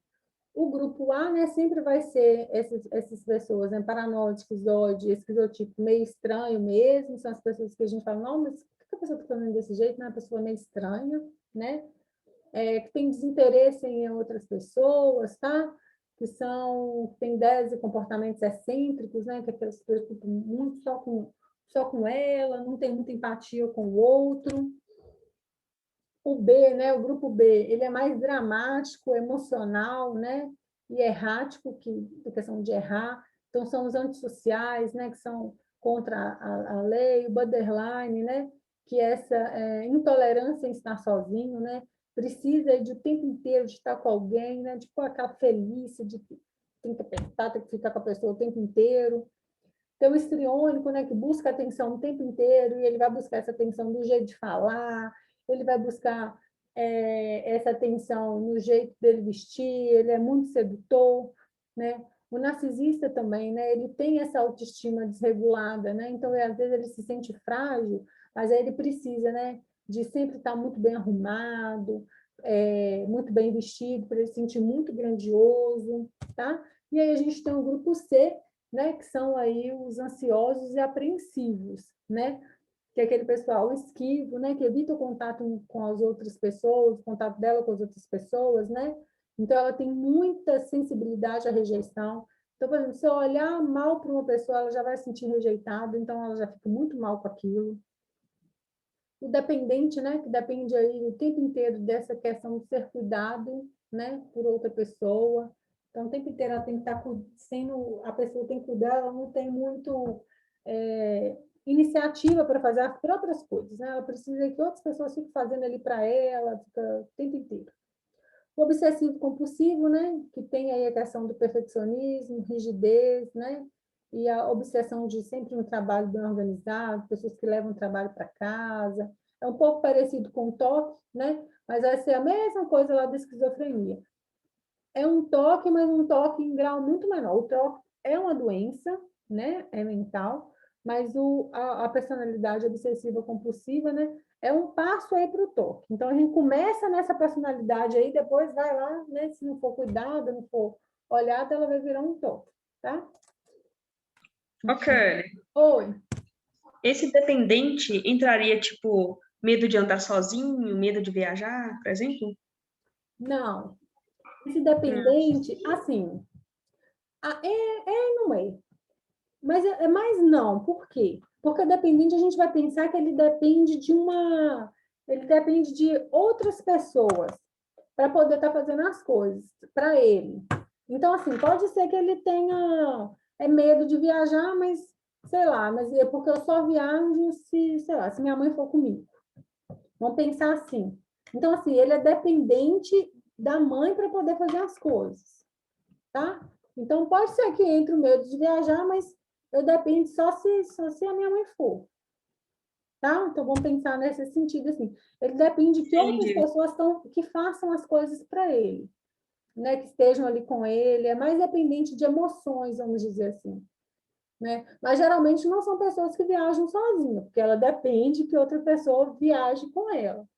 O grupo A, né, sempre vai ser essas pessoas, né, paranoico, esquizoide, esquizotipo, meio estranho mesmo, são as pessoas que a gente fala, não, mas por que a pessoa está fazendo desse jeito? Né? Uma pessoa meio estranha, né? Que tem desinteresse em outras pessoas, tá? Que tem ideias e comportamentos excêntricos, né? Que aquelas pessoas que ficam muito só com ela, não tem muita empatia com o outro. O B, né, o grupo B, ele é mais dramático, emocional, né, e errático, que a questão de errar. Então, são os antissociais, né, que são contra a lei, o borderline, né, que é essa intolerância em estar sozinho, né, precisa de o tempo inteiro de estar com alguém, né, de pôr aquela felícia, de tem que apertar, tem que ficar com a pessoa o tempo inteiro. Tem o histriônico, né, que busca atenção o tempo inteiro, e ele vai buscar essa atenção do jeito de falar, ele vai buscar essa atenção no jeito dele vestir, ele é muito sedutor, né? O narcisista também, né, ele tem essa autoestima desregulada, né? Então, às vezes, ele se sente frágil, mas aí ele precisa, né, de sempre estar muito bem arrumado, muito bem vestido, para ele se sentir muito grandioso, tá? E aí a gente tem o grupo C, né, que são aí os ansiosos e apreensivos, né? Que é aquele pessoal esquivo, né, que evita o contato com as outras pessoas, o contato dela com as outras pessoas, né? Então, ela tem muita sensibilidade à rejeição. Então, por exemplo, se eu olhar mal para uma pessoa, ela já vai se sentir rejeitada, então ela já fica muito mal com aquilo. O dependente, né, que depende aí o tempo inteiro dessa questão de ser cuidado né, por outra pessoa. Então, o tempo inteiro ela tem que estar sendo, a pessoa tem que cuidar, ela não tem muito iniciativa para fazer as próprias coisas, né? Ela precisa que outras pessoas fiquem fazendo ali para ela, fica o tempo inteiro. O obsessivo compulsivo, né, que tem aí a questão do perfeccionismo, rigidez, né, e a obsessão de sempre um trabalho bem organizado, pessoas que levam o trabalho para casa. É um pouco parecido com o toque, né, mas vai ser a mesma coisa lá da esquizofrenia. É um toque, mas um toque em grau muito menor. O toque é uma doença, né, é mental, mas a personalidade obsessiva compulsiva, né, é um passo aí para o toque. Então, a gente começa nessa personalidade aí, depois vai lá, né, se não for cuidada, não for olhada, ela vai virar um toque, tá? Ok. Oi. Esse dependente entraria, tipo, medo de andar sozinho, medo de viajar, por exemplo? Não. Esse dependente, assim, e não é. Mas é mais não. Por quê? Porque dependente a gente vai pensar que ele depende de outras pessoas para poder estar fazendo as coisas para ele. Então, assim, pode ser que ele tenha medo de viajar, mas sei lá, mas é porque eu só viajo se, sei lá, se minha mãe for comigo. Vamos pensar assim. Então, assim, ele é dependente da mãe para poder fazer as coisas, tá? Então, pode ser que entre o medo de viajar, mas eu dependo só se a minha mãe for. Tá? Então, vamos pensar nesse sentido, assim. Ele depende que outras pessoas que façam as coisas para ele, né? Que estejam ali com ele. É mais dependente de emoções, vamos dizer assim. Né? Mas, geralmente, não são pessoas que viajam sozinhas, porque ela depende que outra pessoa viaje com ela.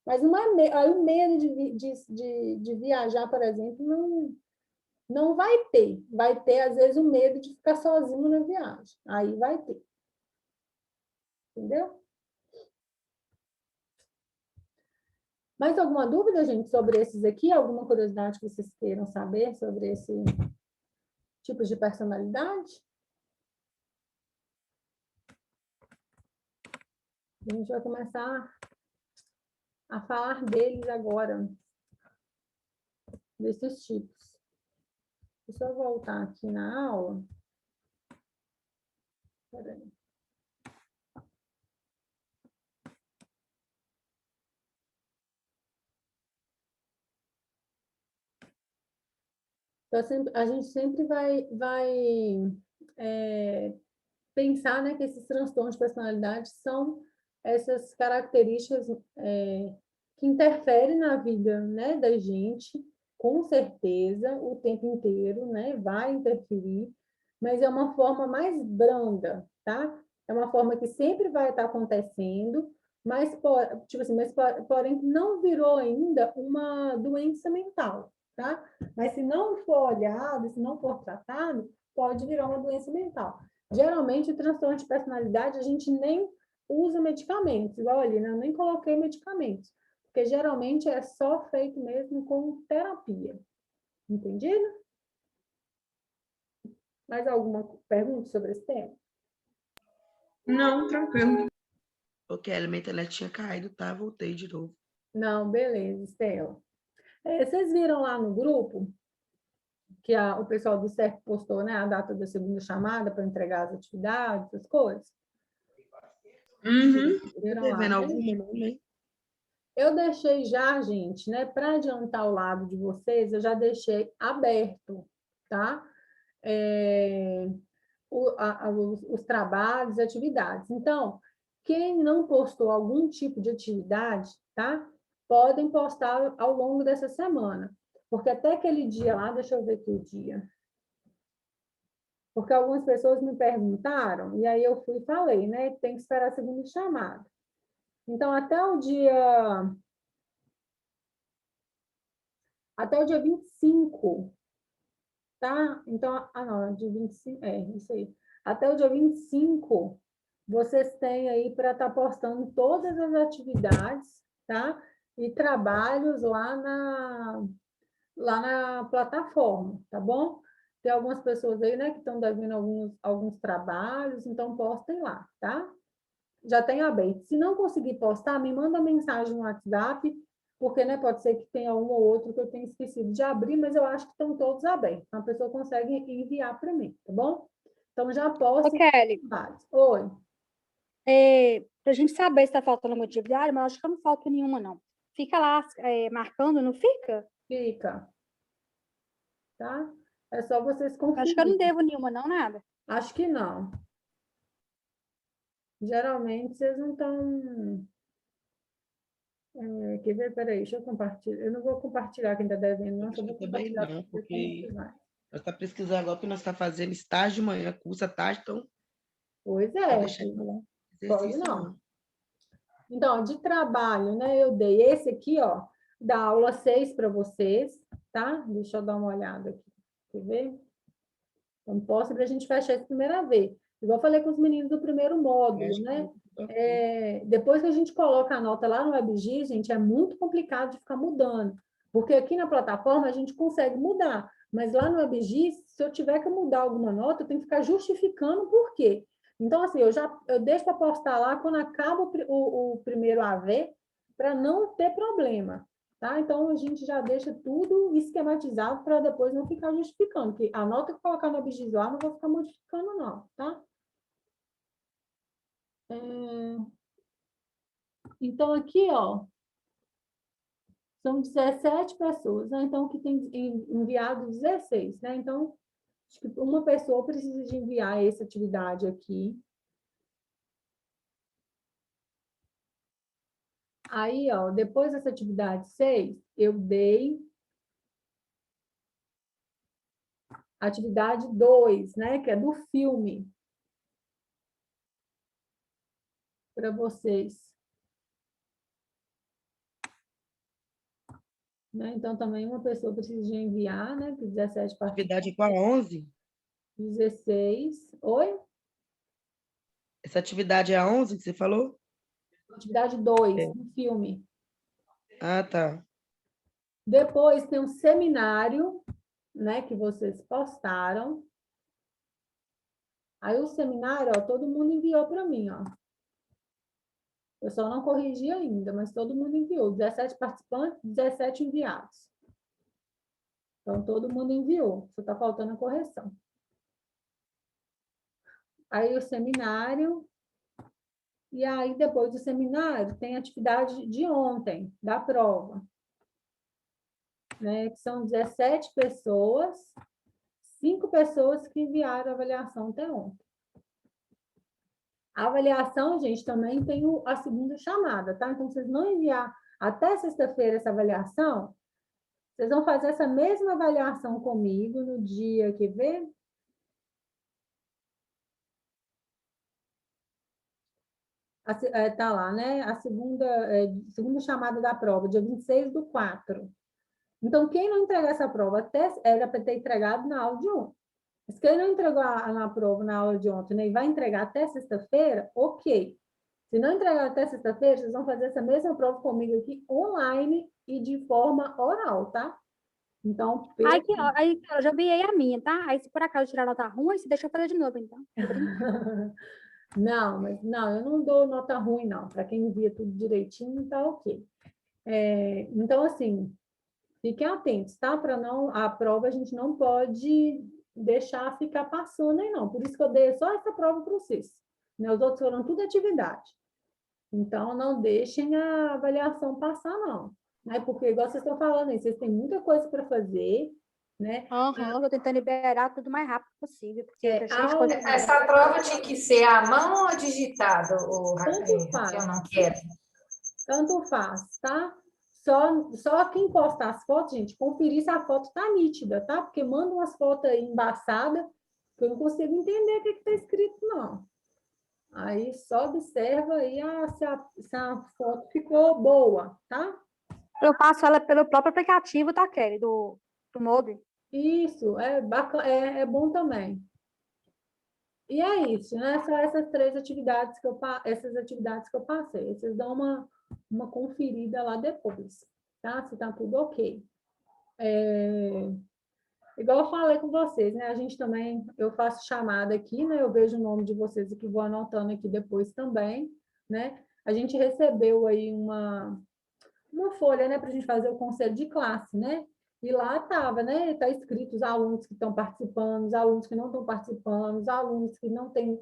Mas não é aí o medo de viajar, por exemplo, não vai ter. Vai ter, às vezes, o medo de ficar sozinho na viagem. Aí vai ter. Entendeu? Mais alguma dúvida, gente, sobre esses aqui? Alguma curiosidade que vocês queiram saber sobre esse tipo de personalidade? A gente vai começar a falar deles agora, desses tipos. Deixa eu voltar aqui na aula. Peraí. Então, a gente sempre vai pensar, né, que esses transtornos de personalidade são essas características que interferem na vida, né, da gente, com certeza, o tempo inteiro, né, vai interferir, mas é uma forma mais branda, tá? É uma forma que sempre vai estar acontecendo, mas, tipo assim, porém não virou ainda uma doença mental, tá? Mas se não for olhado, se não for tratado, pode virar uma doença mental. Geralmente, o transtorno de personalidade, a gente nem usa medicamentos, igual ali, né? Eu nem coloquei medicamentos, porque geralmente é só feito mesmo com terapia. Entendido? Mais alguma pergunta sobre esse tema? Não, tranquilo. Ok, minha internet tinha caído, tá? Voltei de novo. Não, beleza, Estela. Vocês viram lá no grupo que o pessoal do CERF postou, né, a data da segunda chamada para entregar as atividades, essas coisas? Uhum. Viram lá, né? Alguma, não, né? Eu deixei já, gente, né, para adiantar o lado de vocês, eu já deixei aberto, tá? Os trabalhos, atividades. Então, quem não postou algum tipo de atividade, tá? Podem postar ao longo dessa semana. Porque até aquele dia lá, deixa eu ver aqui o dia. Porque algumas pessoas me perguntaram, e aí eu fui e falei, né? Tem que esperar a segunda chamada. Então, até o dia 25, tá? Então, não, dia 25, isso aí. Até o dia 25, vocês têm aí para estar postando todas as atividades, tá? E trabalhos lá na plataforma, tá bom? Tem algumas pessoas aí, né, que estão devendo alguns trabalhos, então postem lá, tá? Já tem aberto. Se não conseguir postar, me manda mensagem no WhatsApp, porque, né, pode ser que tenha um ou outro que eu tenha esquecido de abrir, mas eu acho que estão todos abertos. Então, a pessoa consegue enviar para mim, tá bom? Então, já Ô, posso... Kelly, Oi. para a gente saber se está faltando alguma atividade, mas acho que eu não falta nenhuma, não. Fica lá marcando, não fica? Fica, tá? É só vocês Acho que eu não conferirem. devo nenhuma, não, nada. Acho que não. Geralmente, vocês não estão... quer ver? Peraí, deixa eu compartilhar. Eu não vou compartilhar quem está devendo, não. Acho Só que vou eu também compartilhar não, com vocês como que porque vai. nós estamos pesquisando agora, porque nós estamos fazendo estágio de manhã, curso à tarde, então Pois vou é, deixar de pode exercício, não. não. Então, de trabalho, né? Eu dei esse aqui, ó, da aula 6 para vocês, tá? Deixa eu dar uma olhada aqui. Quer ver? Então, posso para a gente fechar essa primeira vez. Igual eu falei com os meninos do primeiro módulo, Acho que né? não. Ok. Depois que a gente coloca a nota lá no WebGIS, gente, é muito complicado de ficar mudando. Porque aqui na plataforma a gente consegue mudar. Mas lá no WebGIS, se eu tiver que mudar alguma nota, eu tenho que ficar justificando por quê. Então, assim, eu deixo para postar lá quando acaba o primeiro AV, para não ter problema. Tá? Então, a gente já deixa tudo esquematizado para depois não ficar justificando. Que a nota que eu colocar no WebGIS lá, não vou ficar modificando, não. Tá? Então, aqui, ó, são 17 pessoas, né? Então, que tem enviado 16, né? Então, acho que uma pessoa precisa de enviar essa atividade aqui. Aí, ó, depois dessa atividade 6, eu dei a atividade 2, né? Que é do filme, para vocês. Né? Então, também uma pessoa precisa de enviar, né? Que 17 Atividade participantes. igual a 11? 16. Oi? Essa atividade é a 11 que você falou? Atividade 2, É. do filme. Ah, tá. Depois tem um seminário, né? Que vocês postaram. Aí o seminário, ó, todo mundo enviou para mim, ó. Eu só não corrigi ainda, mas todo mundo enviou. 17 participantes, 17 enviados. Então, todo mundo enviou. Só está faltando a correção. Aí o seminário. E aí, depois do seminário, tem a atividade de ontem, da prova. Né? Que são 17 pessoas, 5 pessoas que enviaram a avaliação até ontem. A avaliação, gente, também tem a segunda chamada, tá? Então, vocês não enviar até sexta-feira essa avaliação, vocês vão fazer essa mesma avaliação comigo no dia, quer ver? Tá lá, né? A segunda chamada da prova, dia 26/4. Então, quem não entregar essa prova até era para ter entregado na aula de ontem. Mas quem não entregou na prova na aula de ontem, né, e vai entregar até sexta-feira, ok. Se não entregar até sexta-feira, vocês vão fazer essa mesma prova comigo aqui online e de forma oral, tá? Então, Aí, eu já enviei a minha, tá? Aí, se por acaso tirar nota ruim, você deixa eu fazer de novo, então. Tô brincando. Não, mas não, eu não dou nota ruim, não. Para quem envia tudo direitinho, tá ok. Então, assim, fiquem atentos, tá? Para não, a prova a gente não pode deixar ficar passando aí, não. Por isso que eu dei só essa prova para vocês. Né? Os outros foram tudo atividade. Então, não deixem a avaliação passar, não. Né? Porque, igual vocês estão falando aí, vocês têm muita coisa para fazer, né? Tô tentando liberar tudo o mais rápido possível, porque tá cheio de coisa. Essa prova tinha que ser à mão ou digitado, Tanto faz. Eu não quero. Tanto faz, tá? Só quem postar as fotos, gente, conferir se a foto tá nítida, tá? Porque manda umas fotos aí embaçadas, que eu não consigo entender o que está escrito, não. Aí só observa aí se a foto ficou boa, tá? Eu passo ela pelo próprio aplicativo, tá, Kelly? Do Moodle. Isso, é bacana, é bom também. E é isso, né? São essas três atividades essas atividades que eu passei. Vocês dão uma conferida lá depois, tá? Se tá tudo ok. Igual eu falei com vocês, né? A gente também, eu faço chamada aqui, né? Eu vejo o nome de vocês aqui, vou anotando aqui depois também, né? A gente recebeu aí uma folha, né, para a gente fazer o conselho de classe, né? E lá estava, né? Está escrito os alunos que estão participando, os alunos que não estão participando, os alunos que não têm,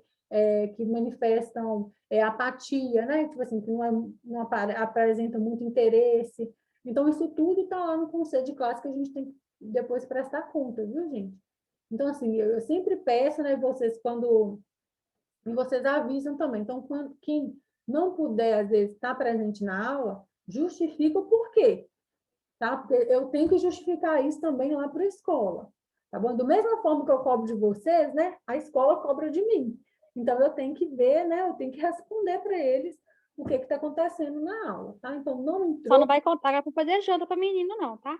que manifestam apatia, né? Tipo assim, que não apresentam muito interesse. Então, isso tudo está lá no conselho de classe que a gente tem que depois prestar conta, viu, gente? Então, assim, eu sempre peço, né, e vocês avisam também. Então, quem não puder, às vezes, estar presente na aula, justifica o porquê, tá? Porque eu tenho que justificar isso também lá para a escola, tá bom? Da mesma forma que eu cobro de vocês, né? A escola cobra de mim. Então, eu tenho que ver, né? Eu tenho que responder para eles o que está acontecendo na aula, tá? Então, não entrou... Só não vai contar para fazer janta para menino, não, tá?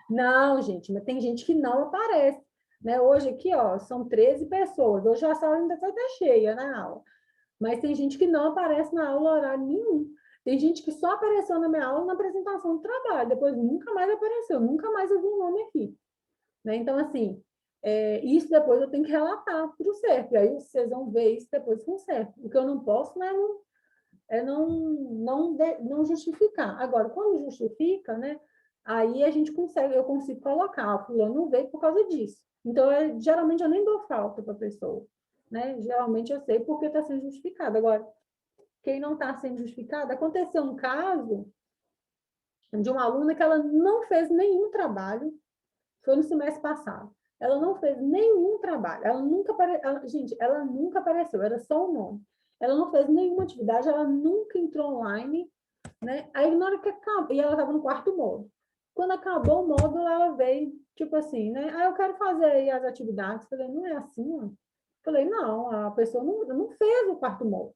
Não, gente, mas tem gente que não aparece, né? Hoje aqui, ó, são 13 pessoas. Hoje a sala ainda está até cheia na aula. Mas tem gente que não aparece na aula horário nenhum. Tem gente que só apareceu na minha aula na apresentação do trabalho, depois nunca mais apareceu, nunca mais eu vi o nome aqui. Né? Então, assim, isso depois eu tenho que relatar para o CERP, aí vocês vão ver isso depois com o CERP. O que eu não posso, né, não justificar. Agora, quando justifica, né, aí eu consigo colocar, o fulano não veio por causa disso. Então, geralmente eu nem dou falta para a pessoa. Né? Geralmente eu sei porque está sendo justificado. Agora, quem não está sendo justificado, aconteceu um caso de uma aluna que ela não fez nenhum trabalho, foi no semestre passado. Ela não fez nenhum trabalho, gente, ela nunca apareceu, era só o nome. Ela não fez nenhuma atividade, ela nunca entrou online, né? Aí na hora que acabou, e ela estava no quarto módulo. Quando acabou o módulo, ela veio, tipo assim, né? Eu quero fazer aí as atividades. Falei, não é assim, ó. Falei, não, a pessoa não fez o quarto módulo,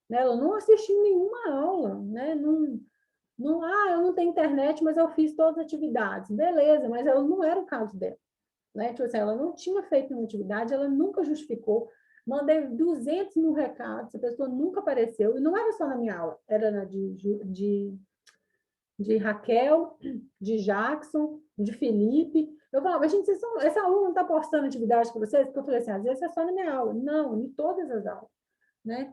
né? Ela não assistiu nenhuma aula, né? Eu não tenho internet, mas eu fiz todas as atividades. Beleza, mas ela não era o caso dela, né? Tipo assim, ela não tinha feito nenhuma atividade, ela nunca justificou. Mandei 200 mil recados, a pessoa nunca apareceu, e não era só na minha aula, era na de Raquel, de Jackson, de Felipe. Eu falava, gente, essa aluna não está postando atividade para vocês? Porque eu falei assim, às vezes é só na minha aula. Não, em todas as aulas, né?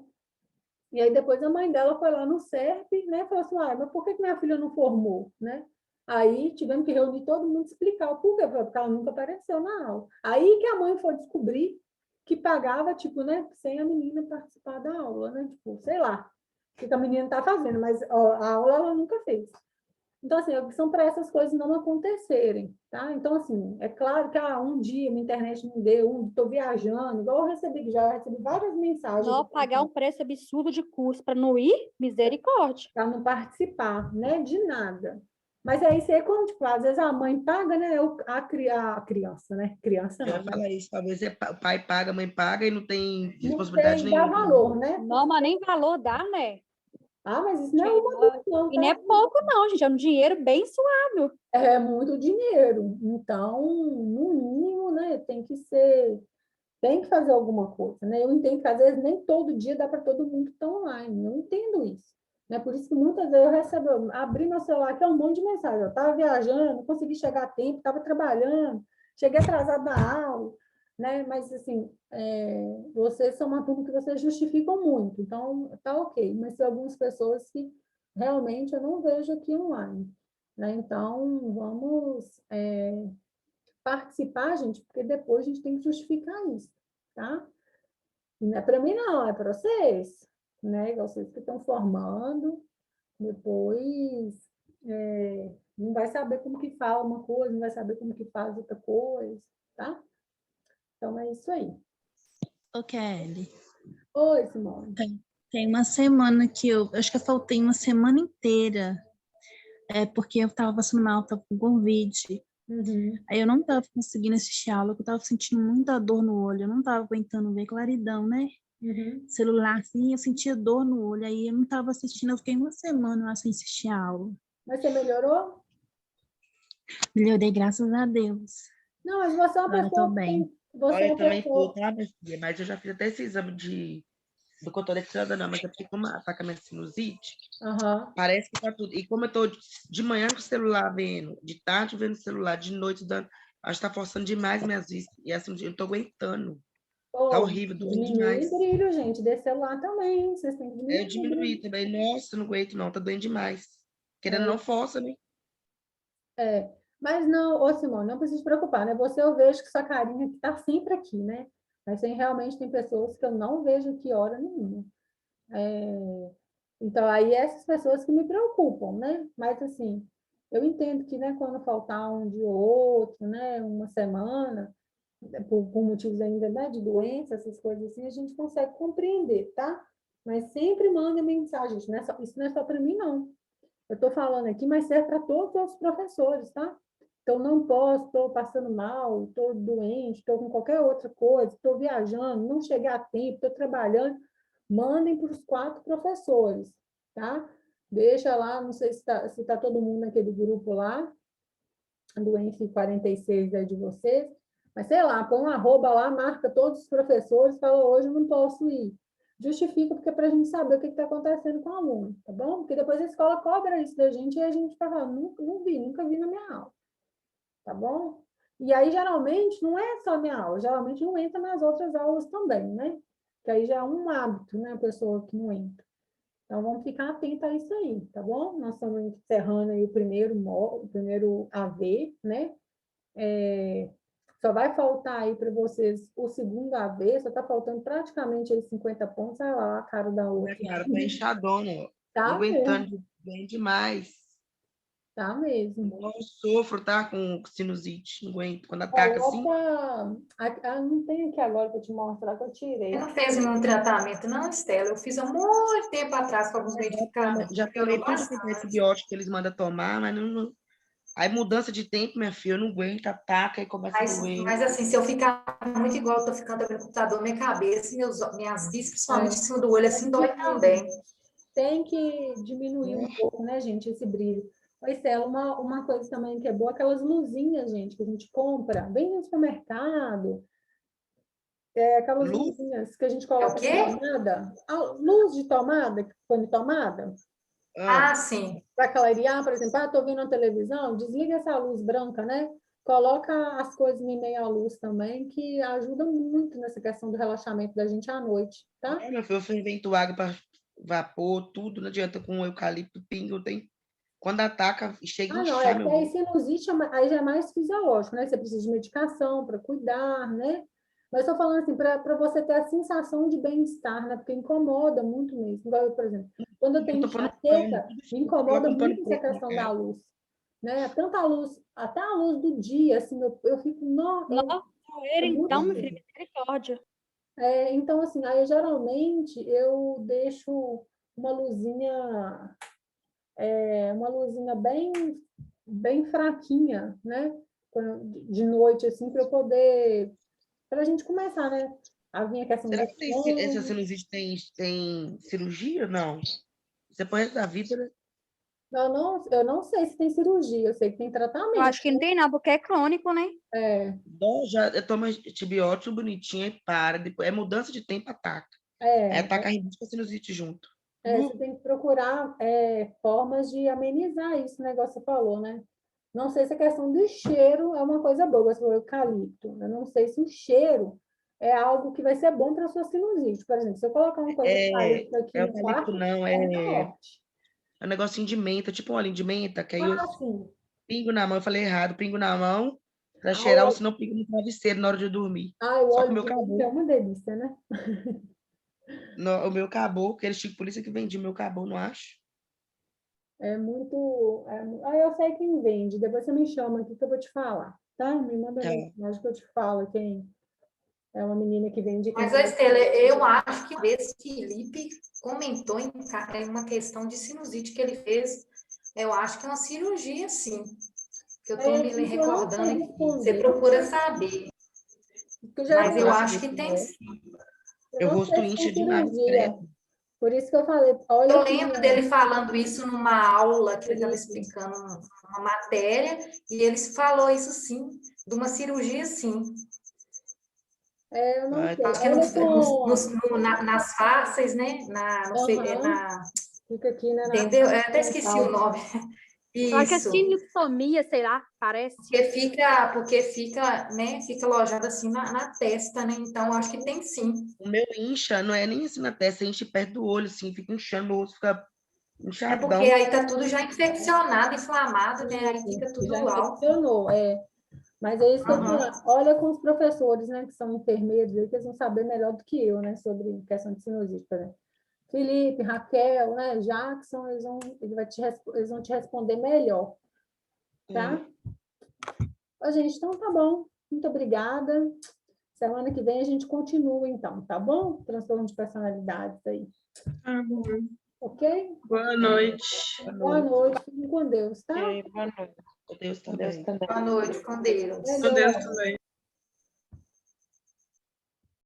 E aí depois a mãe dela foi lá no CERP, né? Falou assim, mas por que minha filha não formou, né? Aí tivemos que reunir todo mundo e explicar o porquê, porque ela nunca apareceu na aula. Aí que a mãe foi descobrir que pagava, tipo, né, sem a menina participar da aula, né? Tipo, sei lá o que a menina está fazendo, mas ó, a aula ela nunca fez. Então, assim, são para essas coisas não acontecerem, tá? Então, assim, é claro que um dia minha internet não deu, estou viajando, igual eu recebi várias mensagens. Não pagar um preço absurdo de curso para não ir, misericórdia. Para não participar, né? De nada. Mas aí você, quando, tipo, às vezes a mãe paga, né? A criança, né? Criança não. Eu ia falar isso, talvez o pai paga, a mãe paga e não tem Não responsabilidade tem, dá nenhuma. valor, né? Não, mas nem valor dá, né? Ah, mas isso não é uma vez, não, E tá? não é pouco, não, gente. É um dinheiro bem suave. É muito dinheiro. Então, no mínimo, né? Tem que fazer alguma coisa, né? Eu entendo que às vezes nem todo dia dá para todo mundo estar online. Eu entendo isso. Né? Por isso que muitas vezes abri meu celular, que é um monte de mensagem. Eu estava viajando, não consegui chegar a tempo, estava trabalhando, cheguei atrasada na aula, né? Mas, assim, vocês são uma turma que vocês justificam muito, então tá ok. Mas tem algumas pessoas que realmente eu não vejo aqui online, né? Então, vamos participar, gente, porque depois a gente tem que justificar isso, tá? Não é para mim, não, é para vocês, né? Vocês que estão formando, depois não vai saber como que fala uma coisa, não vai saber como que faz outra coisa, tá? Então, é isso aí. Ô, Kelly, Oi, Simone. tem uma semana que acho que eu faltei uma semana inteira, porque eu estava passando mal, estava com Covid. Uhum. Aí eu não estava conseguindo assistir aula, porque eu estava sentindo muita dor no olho, eu não estava aguentando ver claridão, né? Uhum. Celular, assim, eu sentia dor no olho, aí eu não estava assistindo, eu fiquei uma semana lá sem assistir a aula. Mas você melhorou? Melhorei, graças a Deus. Não, mas você é uma Agora eu tô pessoa que bem. tem... Você Olha, é eu uma também pessoa... tô, tá, minha filha? Mas eu já fiz até esse exame do cotonexando, não, mas é porque como atacamento de sinusite, Aham. parece que tá tudo. E como eu tô de manhã com o celular vendo, de tarde vendo o celular, de noite dando, acho que tá forçando demais minhas vistas. E assim, eu não tô aguentando. Tá Pô, horrível, doendo diminui demais. o brilho, gente, desse celular também, vocês têm que diminuir Eu o brilho. diminuí também. Nossa, não aguento não, tá doendo demais. Querendo não força, né? Mas não, ô Simone, não precisa se preocupar, né? Você eu vejo que sua carinha está sempre aqui, né? Mas realmente tem pessoas que eu não vejo aqui hora nenhuma. Então, aí essas pessoas que me preocupam, né? Mas, assim, eu entendo que, né, quando faltar um dia ou outro, né, uma semana, por motivos ainda, né, de doença, essas coisas assim, a gente consegue compreender, tá? Mas sempre manda mensagem, isso não é só para mim, não. Eu estou falando aqui, mas serve para todos os professores, tá? Então, não posso, estou passando mal, estou doente, estou com qualquer outra coisa, estou viajando, não cheguei a tempo, estou trabalhando, mandem para os 4 professores, tá? Deixa lá, não sei se tá todo mundo naquele grupo lá, do ENF 46 é de vocês, mas sei lá, põe um arroba lá, marca todos os professores, fala, hoje eu não posso ir. Justifica, porque é para a gente saber o que está acontecendo com o aluno, tá bom? Porque depois a escola cobra isso da gente e a gente fala, não vi, nunca vi na minha aula, tá bom? E aí, geralmente, não é só minha aula, geralmente não entra nas outras aulas também, né? Que aí já é um hábito, né? A pessoa que não entra. Então, vamos ficar atento a isso aí, tá bom? Nós estamos encerrando aí o primeiro AV, né? Só vai faltar aí para vocês o segundo AV, só está faltando praticamente aí 50 pontos, olha lá a cara da outra. Cara, tá inchadona, ó. Tá Não aguentando mesmo, bem demais. tá mesmo. Eu sofro, tá? Com sinusite, não aguento. Quando ataca assim, Coloca, não tem aqui agora para te mostrar que eu Você tirei. não fez nenhum tratamento, não, Estela? Eu fiz há muito tempo atrás com alguns medicamentos. já tomei Melhorou tudo que é bastante. antibiótico que eles mandam tomar, mas não. Aí mudança de tempo, minha filha, eu não aguento, ataca e começa a doer. Mas assim, se eu ficar muito igual eu tô ficando também no computador, minha cabeça, minhas vistas, principalmente em cima do olho, assim, dói também. Tem que diminuir um pouco, né, gente, esse brilho. Pois é, uma coisa também que é boa, aquelas luzinhas, gente, que a gente compra, bem no supermercado, aquelas Luz, luzinhas que a gente É o coloca quê? na tomada, a luz de tomada, que põe de tomada, Ah, sim. para clarear, por exemplo, estou vendo a televisão, desliga essa luz branca, né? Coloca as coisas em meia luz também, que ajuda muito nessa questão do relaxamento da gente à noite, tá? meu filho, eu fervento água para vapor, tudo, não adianta com eucalipto, pingo, tem. Quando ataca, chega a Ah, não, é inchar, porque meu aí Deus. sinusite aí já é mais fisiológico, né? Você precisa de medicação para cuidar, né? Mas estou falando assim, para você ter a sensação de bem-estar, né? Porque incomoda muito mesmo. Igual eu, por exemplo, quando eu Eu tenho tô pondo pano, enxaqueca, tudo me escuro, incomoda colocando pano muito essa preto na questão da cara. luz, né? Tanta luz, até a luz do dia, assim, eu fico, Nossa, é muito então, meu filho, ruim. misericórdia. Então, assim, aí geralmente eu deixo uma luzinha, uma luzinha bem fraquinha, né? De noite, assim, para a gente começar, né? A vir a questão Será do que essa sono. sinusite tem cirurgia? Não. Você põe da vida, né? Eu não sei se tem cirurgia, eu sei que tem Eu tratamento. acho que não tem não, porque é crônico, né? Já toma antibiótico bonitinho e para. Depois, é mudança de tempo, ataca. Aí É, ataca a rinite com a sinusite junto. você tem que procurar formas de amenizar isso, o negócio que você falou, né? Não sei se a questão do cheiro é uma coisa boa, você falou eucalipto. Eu não sei se o cheiro é algo que vai ser bom para a sua sinusite. Por exemplo, se eu colocar uma coisa de eucalipto aqui no Eucalipto quarto, não, é morte. é um negocinho de menta, tipo um olhinho de menta, que aí eu Ah, sim. pingo na mão, eu falei errado, pingo na mão para Ah, o cheirar, ou óleo, senão pingo no travesseiro na hora de dormir. o Só que o óleo meu de menta é acabou. uma delícia, né? O meu acabou, aquele tipo de polícia que vendia o meu acabou, não acho. É muito. Eu sei quem vende, depois você me chama aqui que eu vou te falar, tá? Me manda Tá. mensagem que eu te falo quem é uma menina que vende. Mas, ô, Estela, eu acho que uma vez Felipe comentou em uma questão de sinusite que ele fez. Eu acho que é uma cirurgia, sim. Que eu estou me Isso eu não recordando sei aqui. Você responder, procura saber. porque Mas eu Nossa, acho que tem sim. eu meu não rosto sei se incha tem demais, cirurgia. credo. Por isso que eu falei, olha Eu aqui lembro dele falando isso numa aula que ele estava Felipe. explicando uma matéria, e ele falou isso sim, de uma cirurgia sim. Eu não Ai, sei. Acho que Olha com. nas fáscias, né? Aham, fica aqui, né, na Entendeu? Eu até esqueci o frontal. nome. Eu acho que é Isso. sinusomia, sei lá, parece. Porque fica, né? Fica alojado assim na testa, né? Então, acho que tem sim. o meu incha, não é nem assim na testa, incha perto do olho, assim, fica inchando, o rosto fica É Inchadão. porque aí tá tudo já infeccionado, inflamado, né? Aí fica tudo Já alto. infeccionou, Mas é isso que eu tô Aham. falando. Olha com os professores, né, que são enfermeiros, aí, que eles vão saber melhor do que eu, né, sobre questão de sinusite, por exemplo. Felipe, Raquel, né, Jackson, eles vão te responder melhor, tá? Ó, gente, então tá bom. Muito obrigada. Semana que vem a gente continua, então, tá bom? Transtorno de personalidades aí, Tá bom. ok? Boa noite. Boa noite, fiquem com Deus, tá? Boa noite. Deus também. Boa noite, com Deus. Com Deus também.